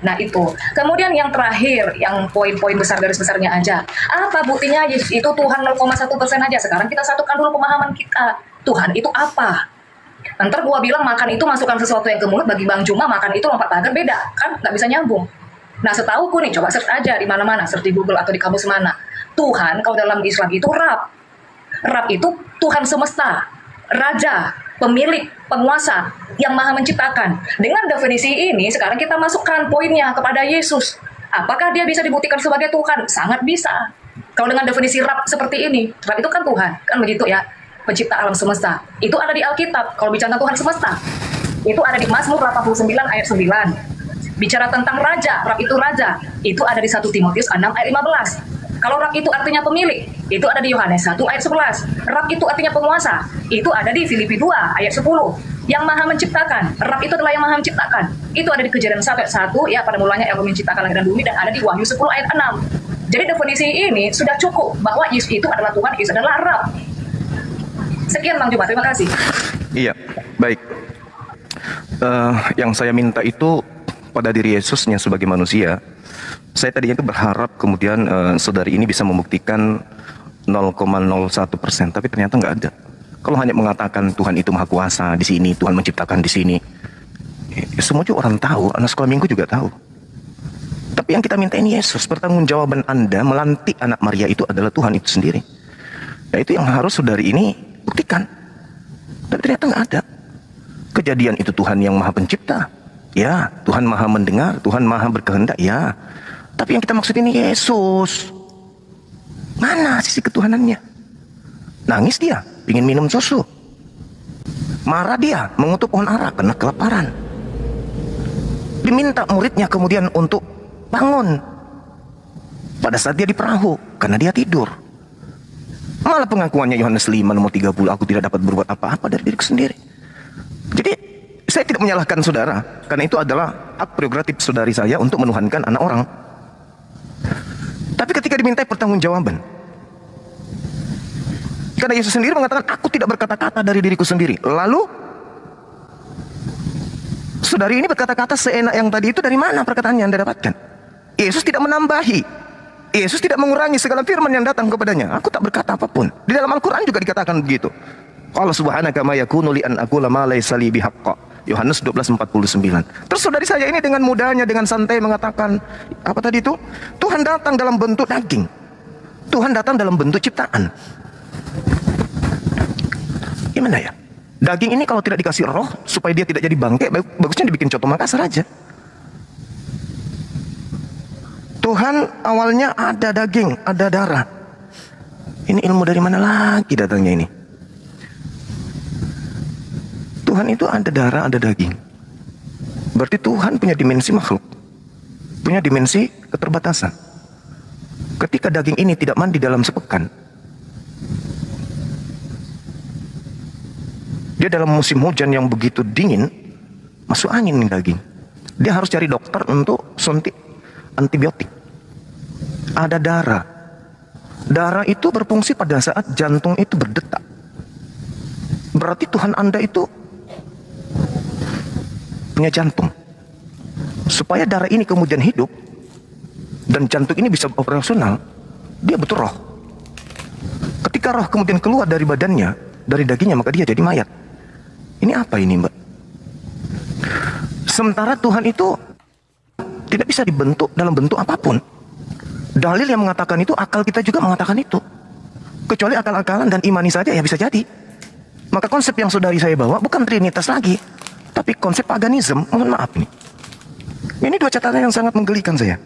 Nah, itu. Kemudian yang terakhir, yang poin-poin besar garis besarnya aja. Apa buktinya Yesus itu Tuhan 0,1% aja? Sekarang kita satukan dulu pemahaman kita. Tuhan itu apa? Ntar gua bilang makan itu masukkan sesuatu yang ke mulut, bagi Bang Juma makan itu lompat pagar, beda. Kan nggak bisa nyambung. Nah, setahuku nih, coba search aja di mana-mana, search di Google atau di kamus mana. Tuhan, kalau dalam Islam itu Rab. Rab itu Tuhan semesta, Raja, pemilik, penguasa, yang maha menciptakan. Dengan definisi ini, sekarang kita masukkan poinnya kepada Yesus. Apakah dia bisa dibuktikan sebagai Tuhan? Sangat bisa. Kalau dengan definisi Rab seperti ini, Rab itu kan Tuhan, kan begitu ya, pencipta alam semesta. Itu ada di Alkitab, kalau bicara Tuhan semesta. Itu ada di Mazmur 89 ayat 9. Bicara tentang raja, Rab itu raja, itu ada di 1 Timotius 6 ayat 15. Kalau Rab itu artinya pemilik, itu ada di Yohanes 1 ayat 11. Rab itu artinya penguasa, itu ada di Filipi 2 ayat 10. Yang maha menciptakan, Rab itu adalah yang maha menciptakan. Itu ada di Kejadian 1 ya, pada mulanya Allah menciptakan langit dan bumi, dan ada di Wahyu 10 ayat 6. Jadi definisi ini sudah cukup bahwa Yesus itu adalah Tuhan, Yesus adalah Rab. Sekian Bang Juma, terima kasih. Iya, baik. Yang saya minta itu pada diri Yesusnya sebagai manusia. Saya tadinya itu berharap kemudian saudari ini bisa membuktikan 0,01%, tapi ternyata nggak ada. Kalau hanya mengatakan Tuhan itu maha kuasa di sini, Tuhan menciptakan di sini, semua juga orang tahu, anak sekolah minggu juga tahu. Tapi yang kita minta ini Yesus, pertanggungjawaban Anda melantik anak Maria itu adalah Tuhan itu sendiri. Ya itu yang harus saudari ini buktikan. Tapi ternyata nggak ada. Kejadian itu Tuhan yang maha pencipta. Ya, Tuhan maha mendengar, Tuhan maha berkehendak, ya. Tapi yang kita maksud ini Yesus. Mana sisi ketuhanannya? Nangis dia, ingin minum susu. Marah dia, mengutuk pohon ara karena kelaparan. Diminta muridnya kemudian untuk bangun. Pada saat dia di perahu, karena dia tidur. Malah pengakuannya Yohanes 5 nomor 30, aku tidak dapat berbuat apa-apa dari diriku sendiri. Jadi, saya tidak menyalahkan saudara, karena itu adalah hak prerogatif saudari saya untuk menuhankan anak orang. Tapi ketika dimintai pertanggungjawaban, karena Yesus sendiri mengatakan, aku tidak berkata-kata dari diriku sendiri. Lalu, saudari ini berkata-kata seenak yang tadi itu dari mana perkataan yang Anda dapatkan? Yesus tidak menambahi. Yesus tidak mengurangi segala firman yang datang kepadanya. Aku tak berkata apapun. Di dalam Al-Quran juga dikatakan begitu. Qala subhanaka ma yakunu li an aqula ma laysa li bihaqqa. Yohanes 12:49. Terus saudari saya ini dengan mudahnya, dengan santai mengatakan, apa tadi itu? Tuhan datang dalam bentuk daging. Tuhan datang dalam bentuk ciptaan. Gimana ya? Daging ini kalau tidak dikasih roh, supaya dia tidak jadi bangke, bagusnya dibikin coto Makassar aja. Tuhan awalnya ada daging, ada darah. Ini ilmu dari mana lagi datangnya ini? Tuhan itu ada darah, ada daging. Berarti Tuhan punya dimensi makhluk, punya dimensi keterbatasan. Ketika daging ini tidak mandi dalam sepekan, dia dalam musim hujan yang begitu dingin, masuk angin nih daging. Dia harus cari dokter untuk suntik antibiotik. Ada darah. Darah itu berfungsi pada saat jantung itu berdetak. Berarti Tuhan Anda itu punya jantung. Supaya darah ini kemudian hidup dan jantung ini bisa operasional, dia butuh roh. Ketika roh kemudian keluar dari badannya, dari dagingnya, maka dia jadi mayat. Ini apa ini, Mbak? Sementara Tuhan itu tidak bisa dibentuk dalam bentuk apapun. Dalil yang mengatakan itu, akal kita juga mengatakan itu. Kecuali akal-akalan dan imani saja ya bisa jadi. Maka konsep yang saudari saya bawa bukan Trinitas lagi, tapi konsep paganisme. Mohon maaf nih. Ini dua catatan yang sangat menggelikan saya.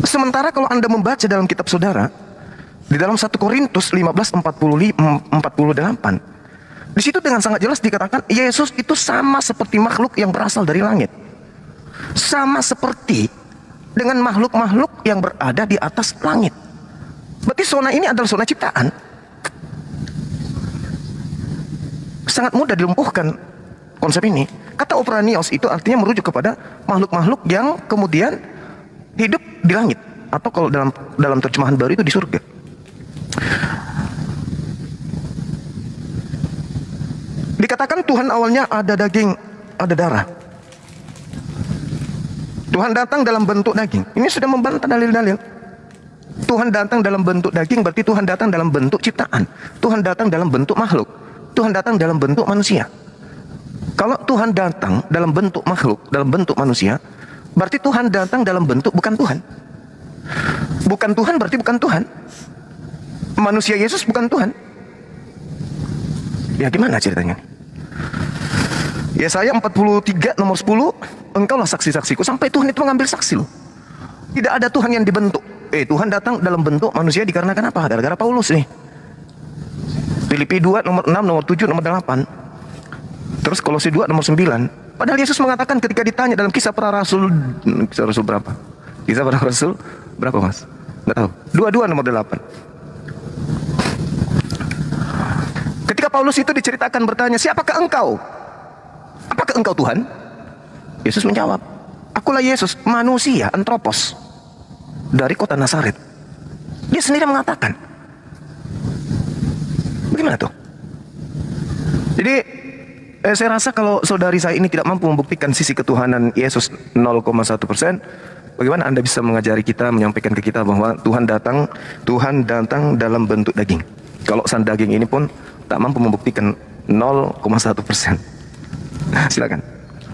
Sementara kalau Anda membaca dalam kitab saudara, di dalam 1 Korintus 15:48, di situ dengan sangat jelas dikatakan Yesus itu sama seperti makhluk yang berasal dari langit. Sama seperti dengan makhluk-makhluk yang berada di atas langit. Berarti zona ini adalah zona ciptaan. Sangat mudah dilumpuhkan konsep ini. Kata operanios itu artinya merujuk kepada makhluk-makhluk yang kemudian hidup di langit, atau kalau dalam terjemahan baru itu di surga. Dikatakan Tuhan awalnya ada daging, ada darah. Tuhan datang dalam bentuk daging. Ini sudah membantah dalil-dalil. Tuhan datang dalam bentuk daging berarti Tuhan datang dalam bentuk ciptaan. Tuhan datang dalam bentuk makhluk. Tuhan datang dalam bentuk manusia. Kalau Tuhan datang dalam bentuk makhluk, dalam bentuk manusia, Berarti Tuhan datang dalam bentuk bukan Tuhan. Bukan Tuhan berarti bukan Tuhan. Manusia Yesus bukan Tuhan. Ya gimana ceritanya? Yesaya 43 nomor 10, engkaulah saksi-saksiku. Sampai Tuhan itu mengambil saksi loh. Tidak ada Tuhan yang dibentuk. Tuhan datang dalam bentuk manusia dikarenakan apa? Gara-gara Paulus nih. Filipi 2 nomor 6, nomor 7, nomor 8. Terus Kolose 2 nomor 9. Padahal Yesus mengatakan ketika ditanya dalam kisah para rasul, kisah rasul berapa? Kisah para rasul berapa mas? Nggak tahu. 22 nomor 8. Ketika Paulus itu diceritakan bertanya, siapakah engkau? Apakah engkau Tuhan? Yesus menjawab, akulah Yesus, manusia, antropos, dari kota Nazaret. Dia sendiri mengatakan. Bagaimana tuh? Jadi saya rasa kalau saudari saya ini tidak mampu membuktikan sisi ketuhanan Yesus 0,1%, bagaimana Anda bisa mengajari kita, menyampaikan ke kita bahwa Tuhan datang dalam bentuk daging. Kalau sang daging ini pun tak mampu membuktikan 0,1%. Silakan.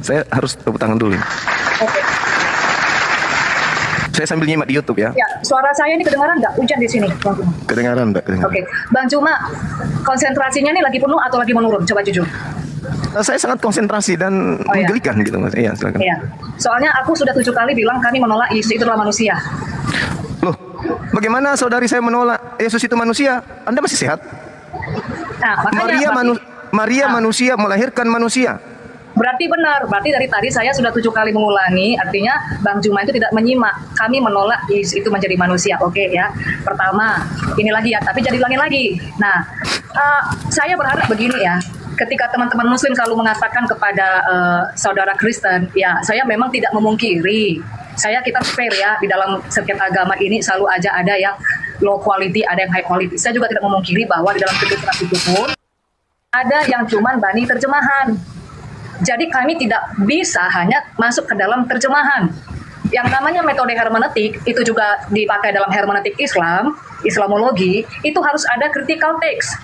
Saya harus tepuk tangan dulu. Oke. Saya sambil nyimak di YouTube ya. Ya, suara saya ini kedengaran nggak? Hujan di sini, Bang Juma. Kedengaran, Mbak. Kedengaran. Oke, Bang Juma, konsentrasinya ini lagi penuh atau lagi menurun? Coba jujur. Saya sangat konsentrasi dan menggelikan gitu mas. Iya, silakan. Iya. Soalnya aku sudah 7 kali bilang kami menolak Yesus itu adalah manusia. Loh, bagaimana saudari saya menolak Yesus itu manusia? Anda masih sehat? Nah, makanya Maria manusia melahirkan manusia. Berarti benar, berarti dari tadi saya sudah 7 kali mengulangi, artinya Bang Juma itu tidak menyimak. Kami menolak Yesus itu menjadi manusia, oke ya. Pertama, ini lagi ya, tapi jadi ulangi lagi. Nah, saya berharap begini ya, ketika teman-teman Muslim selalu mengatakan kepada saudara Kristen, ya saya memang tidak memungkiri. Kita fair ya, di dalam setiap agama ini selalu aja ada yang low quality, ada yang high quality. Saya juga tidak memungkiri bahwa di dalam kebenaran itu pun ada yang cuman bani terjemahan. Jadi kami tidak bisa hanya masuk ke dalam terjemahan. Yang namanya metode hermeneutik, itu juga dipakai dalam hermeneutik Islam, Islamologi, itu harus ada critical text.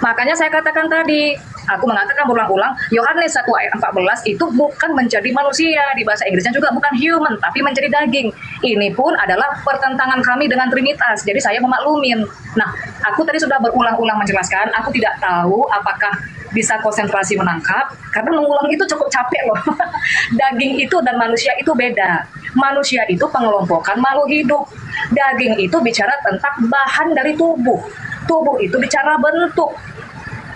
Makanya saya katakan tadi, aku mengatakan berulang-ulang, Yohanes 1 ayat 14 itu bukan menjadi manusia, di bahasa Inggrisnya juga bukan human, tapi menjadi daging. Ini pun adalah pertentangan kami dengan Trinitas, jadi saya memaklumin. Nah, aku tadi sudah berulang-ulang menjelaskan, aku tidak tahu apakah bisa konsentrasi menangkap, karena mengulang itu cukup capek loh. Daging itu dan manusia itu beda. Manusia itu pengelompokan makhluk hidup. Daging itu bicara tentang bahan dari tubuh. Tubuh itu bicara bentuk.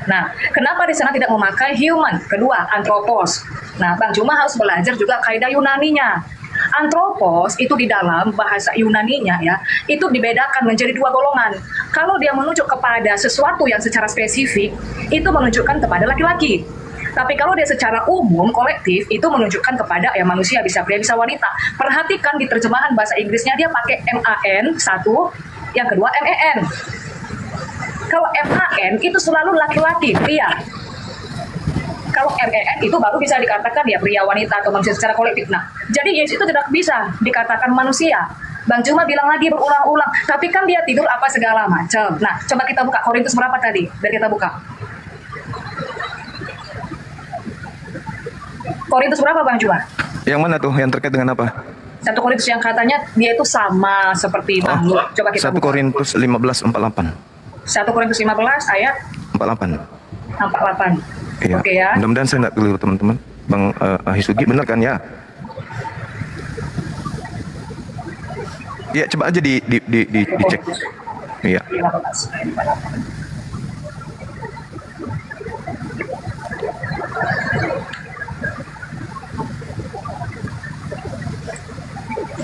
Nah, kenapa di sana tidak memakai human? Kedua, anthropos. Nah, Bang Juma harus belajar juga kaidah Yunaninya. Anthropos itu di dalam bahasa Yunaninya ya, itu dibedakan menjadi 2 golongan. Kalau dia menunjuk kepada sesuatu yang secara spesifik, itu menunjukkan kepada laki-laki. Tapi kalau dia secara umum, kolektif, itu menunjukkan kepada manusia, bisa pria, bisa wanita. Perhatikan di terjemahan bahasa Inggrisnya dia pakai MAN, satu, yang kedua MEN. Kalau MAN itu selalu laki-laki, pria. Kalau MEN itu baru bisa dikatakan ya pria, wanita, atau manusia secara kolektif. Nah, jadi Yesus itu tidak bisa dikatakan manusia. Bang Juma bilang lagi berulang-ulang, tapi kan dia tidur apa segala macam. Nah, coba kita buka Korintus berapa tadi? Biar kita buka. Korintus berapa Bang Juma? Yang mana tuh? Yang terkait dengan apa? 1 Korintus yang katanya dia itu sama seperti makhluk. Coba kita 1 buka. Korintus 15:48. 1 Korintus 15 ayat 48. 48. Iya. Oke ya. Mudah-mudahan saya nggak keliru teman-teman. Bang Ahisugi benar kan ya? Ya coba aja dicek. Iya. 15 ayat 48.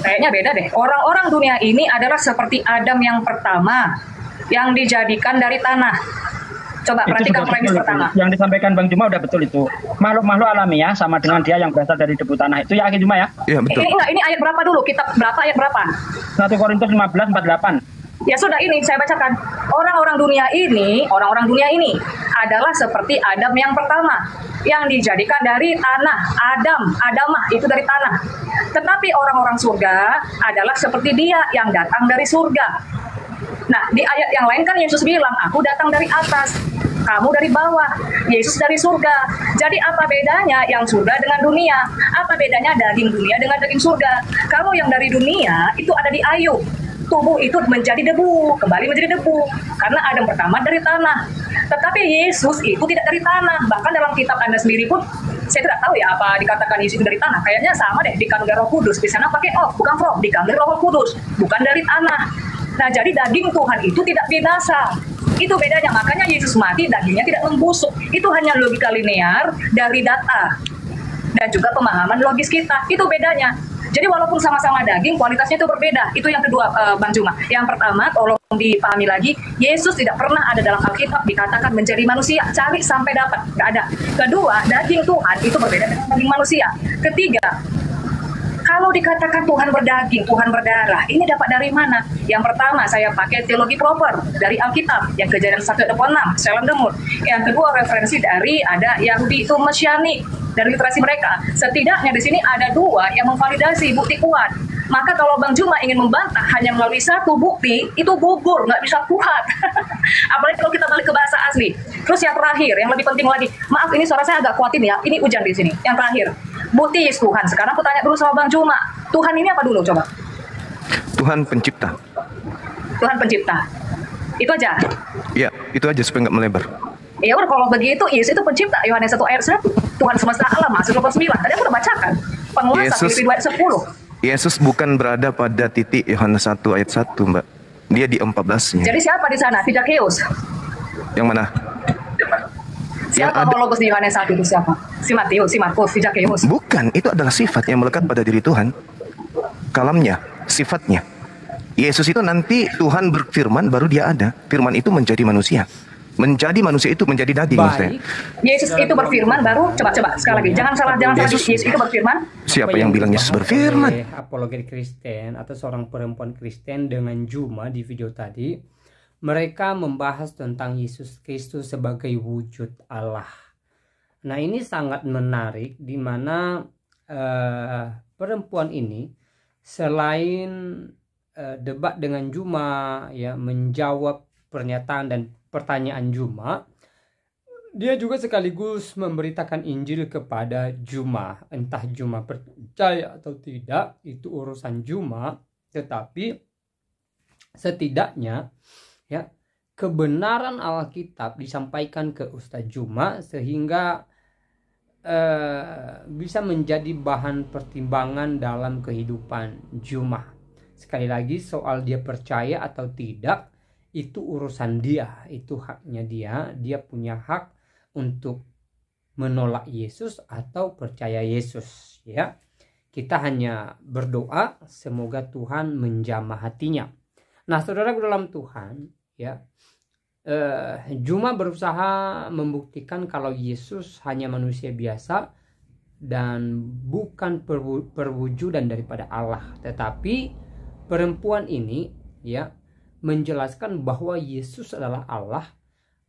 Kayaknya beda deh. Orang-orang dunia ini adalah seperti Adam yang pertama, yang dijadikan dari tanah. Coba perhatikan premis pertama. Yang disampaikan Bang Juma udah betul itu. Makhluk-makhluk alamiah sama dengan dia yang berasal dari debu tanah. Itu yakin Juma ya? Iya betul. Ini ayat berapa dulu? Kitab berapa, ayat berapa? 1 Korintus 15:48. Ya sudah, ini saya bacakan. Orang-orang dunia ini adalah seperti Adam yang pertama, yang dijadikan dari tanah. Adamah itu dari tanah. Tetapi orang-orang surga adalah seperti dia yang datang dari surga. Nah, di ayat yang lain kan Yesus bilang, aku datang dari atas. kamu dari bawah, Yesus dari surga. Jadi apa bedanya yang surga dengan dunia? Apa bedanya daging dunia dengan daging surga? Kalau yang dari dunia itu ada di Ayub, tubuh itu menjadi debu, kembali menjadi debu, karena Adam pertama dari tanah. Tetapi Yesus itu tidak dari tanah. Bahkan dalam kitab Anda sendiri pun, saya tidak tahu ya apa dikatakan Yesus itu dari tanah. Kayaknya sama deh, dikandung Roh Kudus. Di sana pakai bukan Roh, dikandung Roh Kudus, bukan dari tanah. Nah, jadi daging Tuhan itu tidak binasa. Itu bedanya. Makanya Yesus mati, dagingnya tidak membusuk. Itu hanya logika linear dari data dan juga pemahaman logis kita. Itu bedanya. Jadi walaupun sama-sama daging, kualitasnya itu berbeda. Itu yang kedua, Bang Juma. Yang pertama, tolong dipahami lagi, Yesus tidak pernah ada dalam Alkitab dikatakan menjadi manusia. Cari sampai dapat, nggak ada. Kedua, daging Tuhan itu berbeda dengan daging manusia. Ketiga, kalau dikatakan Tuhan berdaging, Tuhan berdarah, ini dapat dari mana? Yang pertama, saya pakai teologi proper dari Alkitab, yang Kejadian 1:6, Shalom Demur. Yang kedua, referensi dari ada Yahudi itu Mesianik, dari literasi mereka. Setidaknya di sini ada dua yang memvalidasi bukti kuat. Maka kalau Bang Juma ingin membantah hanya melalui satu bukti, itu gugur, nggak bisa kuat. Apalagi kalau kita balik ke bahasa asli. Terus yang terakhir, yang lebih penting lagi, maaf ini suara saya agak kuatin ya, ini hujan di sini. Yang terakhir, bukti Yesus Tuhan. Sekarang aku tanya dulu sama Bang Juma, Tuhan ini apa dulu coba? Tuhan pencipta. Tuhan pencipta. Itu aja. Ya, itu aja supaya nggak melebar. Ya udah, kalau begitu Yesus itu pencipta. Yohanes 1:1, Tuhan semesta alam, Mazmur 29. Tadi aku udah bacakan. Penguasa Filipi 2:10. Yesus bukan berada pada titik Yohanes 1:1, Mbak. Dia di 14-nya. Jadi siapa di sana? Fidakeus. Yang mana? Siapa homologos di Yohanes 1 itu siapa? Si Matius, si Markus, si Zakheus. Bukan, itu adalah sifat yang melekat pada diri Tuhan. Kalamnya, sifatnya. Yesus itu nanti Tuhan berfirman baru dia ada. Firman itu menjadi manusia. Menjadi manusia itu menjadi daging, maksudnya. Yesus itu berfirman baru, coba sekali lagi, jangan salah. Yesus itu berfirman. Siapa yang bilang Yesus berfirman? Apologet Kristen atau seorang perempuan Kristen dengan Juma di video tadi, mereka membahas tentang Yesus Kristus sebagai wujud Allah. Nah, ini sangat menarik di mana perempuan ini selain debat dengan Juma, ya, menjawab pernyataan dan pertanyaan Juma, dia juga sekaligus memberitakan Injil kepada Juma. Entah Juma percaya atau tidak, itu urusan Juma, tetapi setidaknya ya kebenaran Alkitab disampaikan ke Ustadz Juma sehingga bisa menjadi bahan pertimbangan dalam kehidupan Juma. Sekali lagi, soal dia percaya atau tidak itu urusan dia, itu haknya dia punya hak untuk menolak Yesus atau percaya Yesus, ya. Kita hanya berdoa semoga Tuhan menjamah hatinya. Nah, saudara dalam Tuhan, ya, Juma berusaha membuktikan kalau Yesus hanya manusia biasa dan bukan perwujudan daripada Allah. Tetapi perempuan ini, ya, menjelaskan bahwa Yesus adalah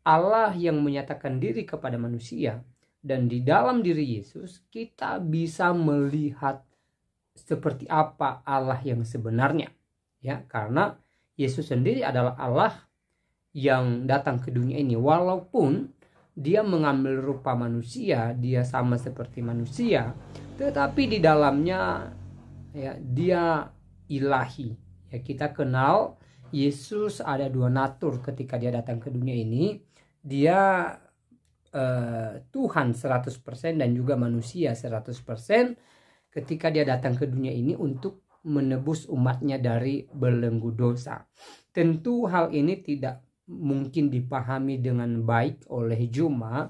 Allah yang menyatakan diri kepada manusia, dan di dalam diri Yesus kita bisa melihat seperti apa Allah yang sebenarnya, ya, karena Yesus sendiri adalah Allah yang datang ke dunia ini. Walaupun dia mengambil rupa manusia, dia sama seperti manusia, tetapi di dalamnya, ya, dia ilahi. Ya, kita kenal Yesus ada dua natur ketika dia datang ke dunia ini. Dia Tuhan 100% dan juga manusia 100% ketika dia datang ke dunia ini untuk menebus umatnya dari belenggu dosa. Tentu hal ini tidak mungkin dipahami dengan baik oleh Juma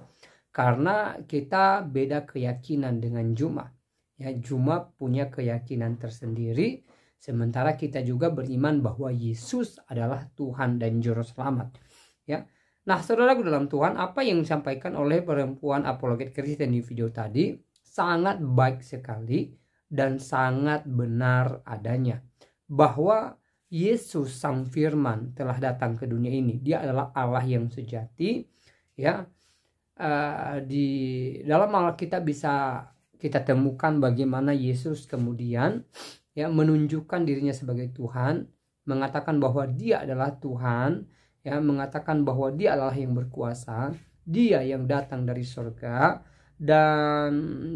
karena kita beda keyakinan dengan Juma. Ya, Juma punya keyakinan tersendiri, sementara kita juga beriman bahwa Yesus adalah Tuhan dan Juru Selamat. Ya. Nah, saudaraku dalam Tuhan, apa yang disampaikan oleh perempuan apologet Kristen di video tadi sangat baik sekali dan sangat benar adanya. Bahwa Yesus Sang Firman telah datang ke dunia ini. Dia adalah Allah yang sejati. Ya, di dalam Alkitab bisa kita temukan bagaimana Yesus kemudian, ya, menunjukkan dirinya sebagai Tuhan, mengatakan bahwa dia adalah Tuhan, ya, mengatakan bahwa dia adalah yang berkuasa, Dia yang datang dari surga, dan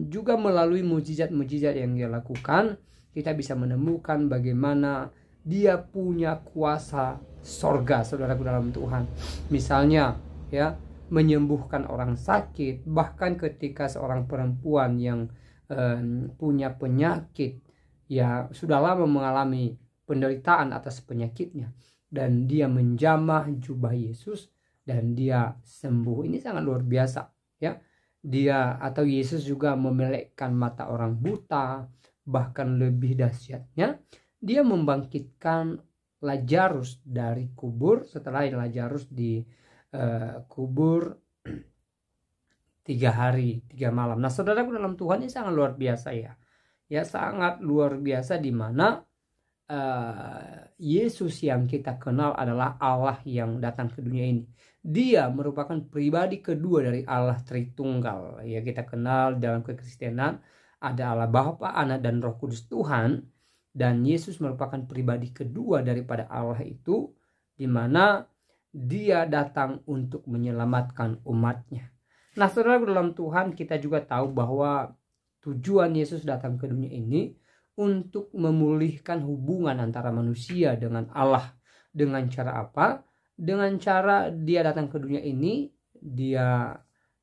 juga melalui mujizat-mujizat yang dia lakukan, kita bisa menemukan bagaimana dia punya kuasa surga, saudaraku dalam Tuhan. Misalnya ya, menyembuhkan orang sakit, bahkan ketika seorang perempuan yang punya penyakit, ya sudah lama mengalami penderitaan atas penyakitnya, dan dia menjamah jubah Yesus dan dia sembuh. Ini sangat luar biasa ya. Dia atau Yesus juga memelekkan mata orang buta, bahkan lebih dahsyatnya dia membangkitkan Lazarus dari kubur setelah Lazarus kubur 3 hari 3 malam. Nah, saudaraku dalam Tuhan, ini sangat luar biasa ya. Ya, sangat luar biasa, di mana Yesus yang kita kenal adalah Allah yang datang ke dunia ini. Dia merupakan pribadi kedua dari Allah Tritunggal. Ya, kita kenal dalam kekristenan ada Allah Bapa, Anak, dan Roh Kudus Tuhan. Dan Yesus merupakan pribadi kedua daripada Allah itu, di mana dia datang untuk menyelamatkan umatnya. Nah, saudara dalam Tuhan, kita juga tahu bahwa tujuan Yesus datang ke dunia ini untuk memulihkan hubungan antara manusia dengan Allah. Dengan cara apa? Dengan cara dia datang ke dunia ini, dia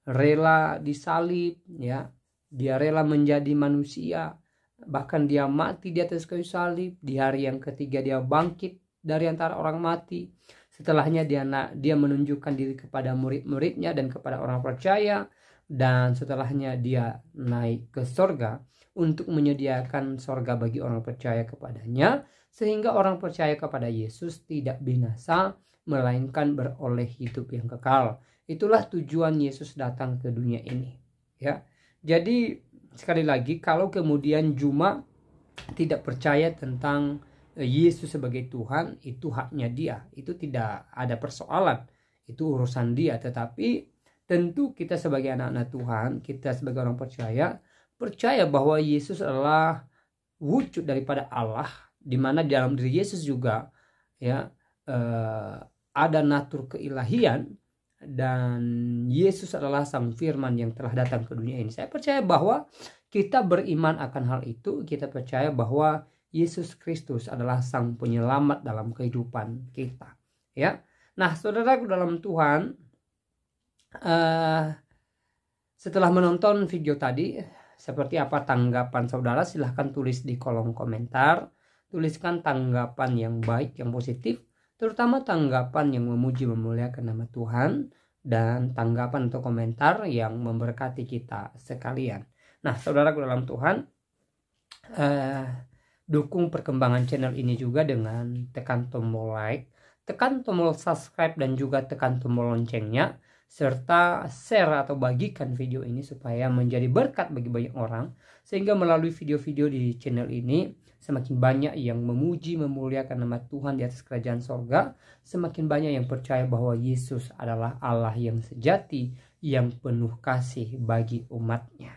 rela disalib, ya, dia rela menjadi manusia, bahkan dia mati di atas kayu salib. Di hari yang ketiga dia bangkit dari antara orang mati. Setelahnya dia menunjukkan diri kepada murid-muridnya dan kepada orang percaya, dan setelahnya dia naik ke sorga untuk menyediakan sorga bagi orang percaya kepadanya, sehingga orang percaya kepada Yesus tidak binasa, melainkan beroleh hidup yang kekal. Itulah tujuan Yesus datang ke dunia ini ya. Jadi sekali lagi, kalau kemudian Juma tidak percaya tentang Yesus sebagai Tuhan, itu haknya dia, itu tidak ada persoalan, itu urusan dia. Tetapi tentu kita sebagai anak-anak Tuhan, kita sebagai orang percaya bahwa Yesus adalah wujud daripada Allah, di mana dalam diri Yesus juga ya ada natur keilahian, dan Yesus adalah sang firman yang telah datang ke dunia ini. Saya percaya bahwa kita beriman akan hal itu. Kita percaya bahwa Yesus Kristus adalah sang penyelamat dalam kehidupan kita ya. Nah, saudaraku dalam Tuhan, setelah menonton video tadi, seperti apa tanggapan saudara? Silahkan tulis di kolom komentar. Tuliskan tanggapan yang baik, yang positif, terutama tanggapan yang memuji memuliakan nama Tuhan, dan tanggapan atau komentar yang memberkati kita sekalian. Nah, saudaraku dalam Tuhan, dukung perkembangan channel ini juga dengan tekan tombol like, tekan tombol subscribe, dan juga tekan tombol loncengnya, serta share atau bagikan video ini supaya menjadi berkat bagi banyak orang, sehingga melalui video-video di channel ini semakin banyak yang memuji memuliakan nama Tuhan di atas kerajaan sorga, semakin banyak yang percaya bahwa Yesus adalah Allah yang sejati, yang penuh kasih bagi umatnya.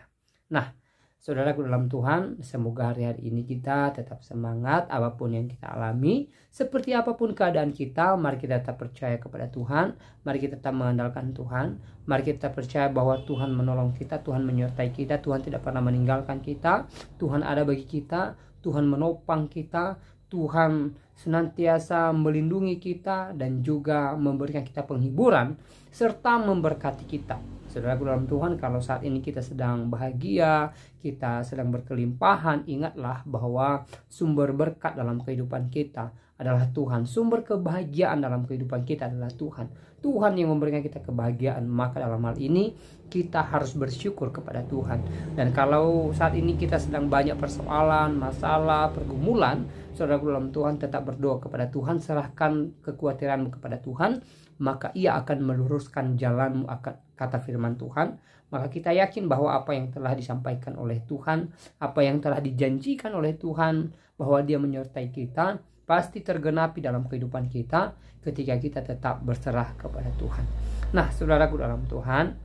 Nah, saudaraku dalam Tuhan, semoga hari-hari ini kita tetap semangat apapun yang kita alami. Seperti apapun keadaan kita, mari kita tetap percaya kepada Tuhan. Mari kita tetap mengandalkan Tuhan. Mari kita percaya bahwa Tuhan menolong kita, Tuhan menyertai kita, Tuhan tidak pernah meninggalkan kita. Tuhan ada bagi kita, Tuhan menopang kita, Tuhan senantiasa melindungi kita, dan juga memberikan kita penghiburan serta memberkati kita. Saudaraku dalam Tuhan, kalau saat ini kita sedang bahagia, kita sedang berkelimpahan, ingatlah bahwa sumber berkat dalam kehidupan kita adalah Tuhan. Sumber kebahagiaan dalam kehidupan kita adalah Tuhan. Tuhan yang memberikan kita kebahagiaan. Maka dalam hal ini kita harus bersyukur kepada Tuhan. Dan kalau saat ini kita sedang banyak persoalan, masalah, pergumulan, saudaraku dalam Tuhan, tetap berdoa kepada Tuhan, serahkan kekhawatiranmu kepada Tuhan, maka Ia akan meluruskan jalanmu, akan kata firman Tuhan. Maka kita yakin bahwa apa yang telah disampaikan oleh Tuhan, apa yang telah dijanjikan oleh Tuhan, bahwa Dia menyertai kita, pasti tergenapi dalam kehidupan kita ketika kita tetap berserah kepada Tuhan. Nah, saudaraku dalam Tuhan,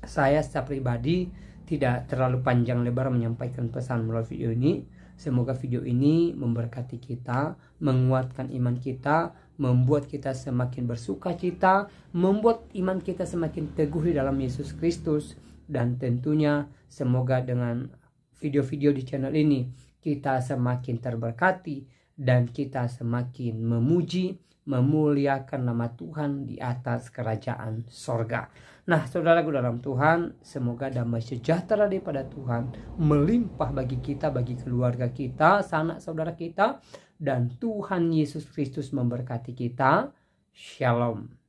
saya secara pribadi tidak terlalu panjang lebar menyampaikan pesan melalui video ini. Semoga video ini memberkati kita, menguatkan iman kita, membuat kita semakin bersuka cita, membuat iman kita semakin teguh di dalam Yesus Kristus. Dan tentunya semoga dengan video-video di channel ini kita semakin terberkati dan kita semakin memuji, memuliakan nama Tuhan di atas kerajaan sorga. Nah, saudaraku dalam Tuhan, semoga damai sejahtera daripada Tuhan melimpah bagi kita, bagi keluarga kita, sanak saudara kita, dan Tuhan Yesus Kristus memberkati kita. Shalom.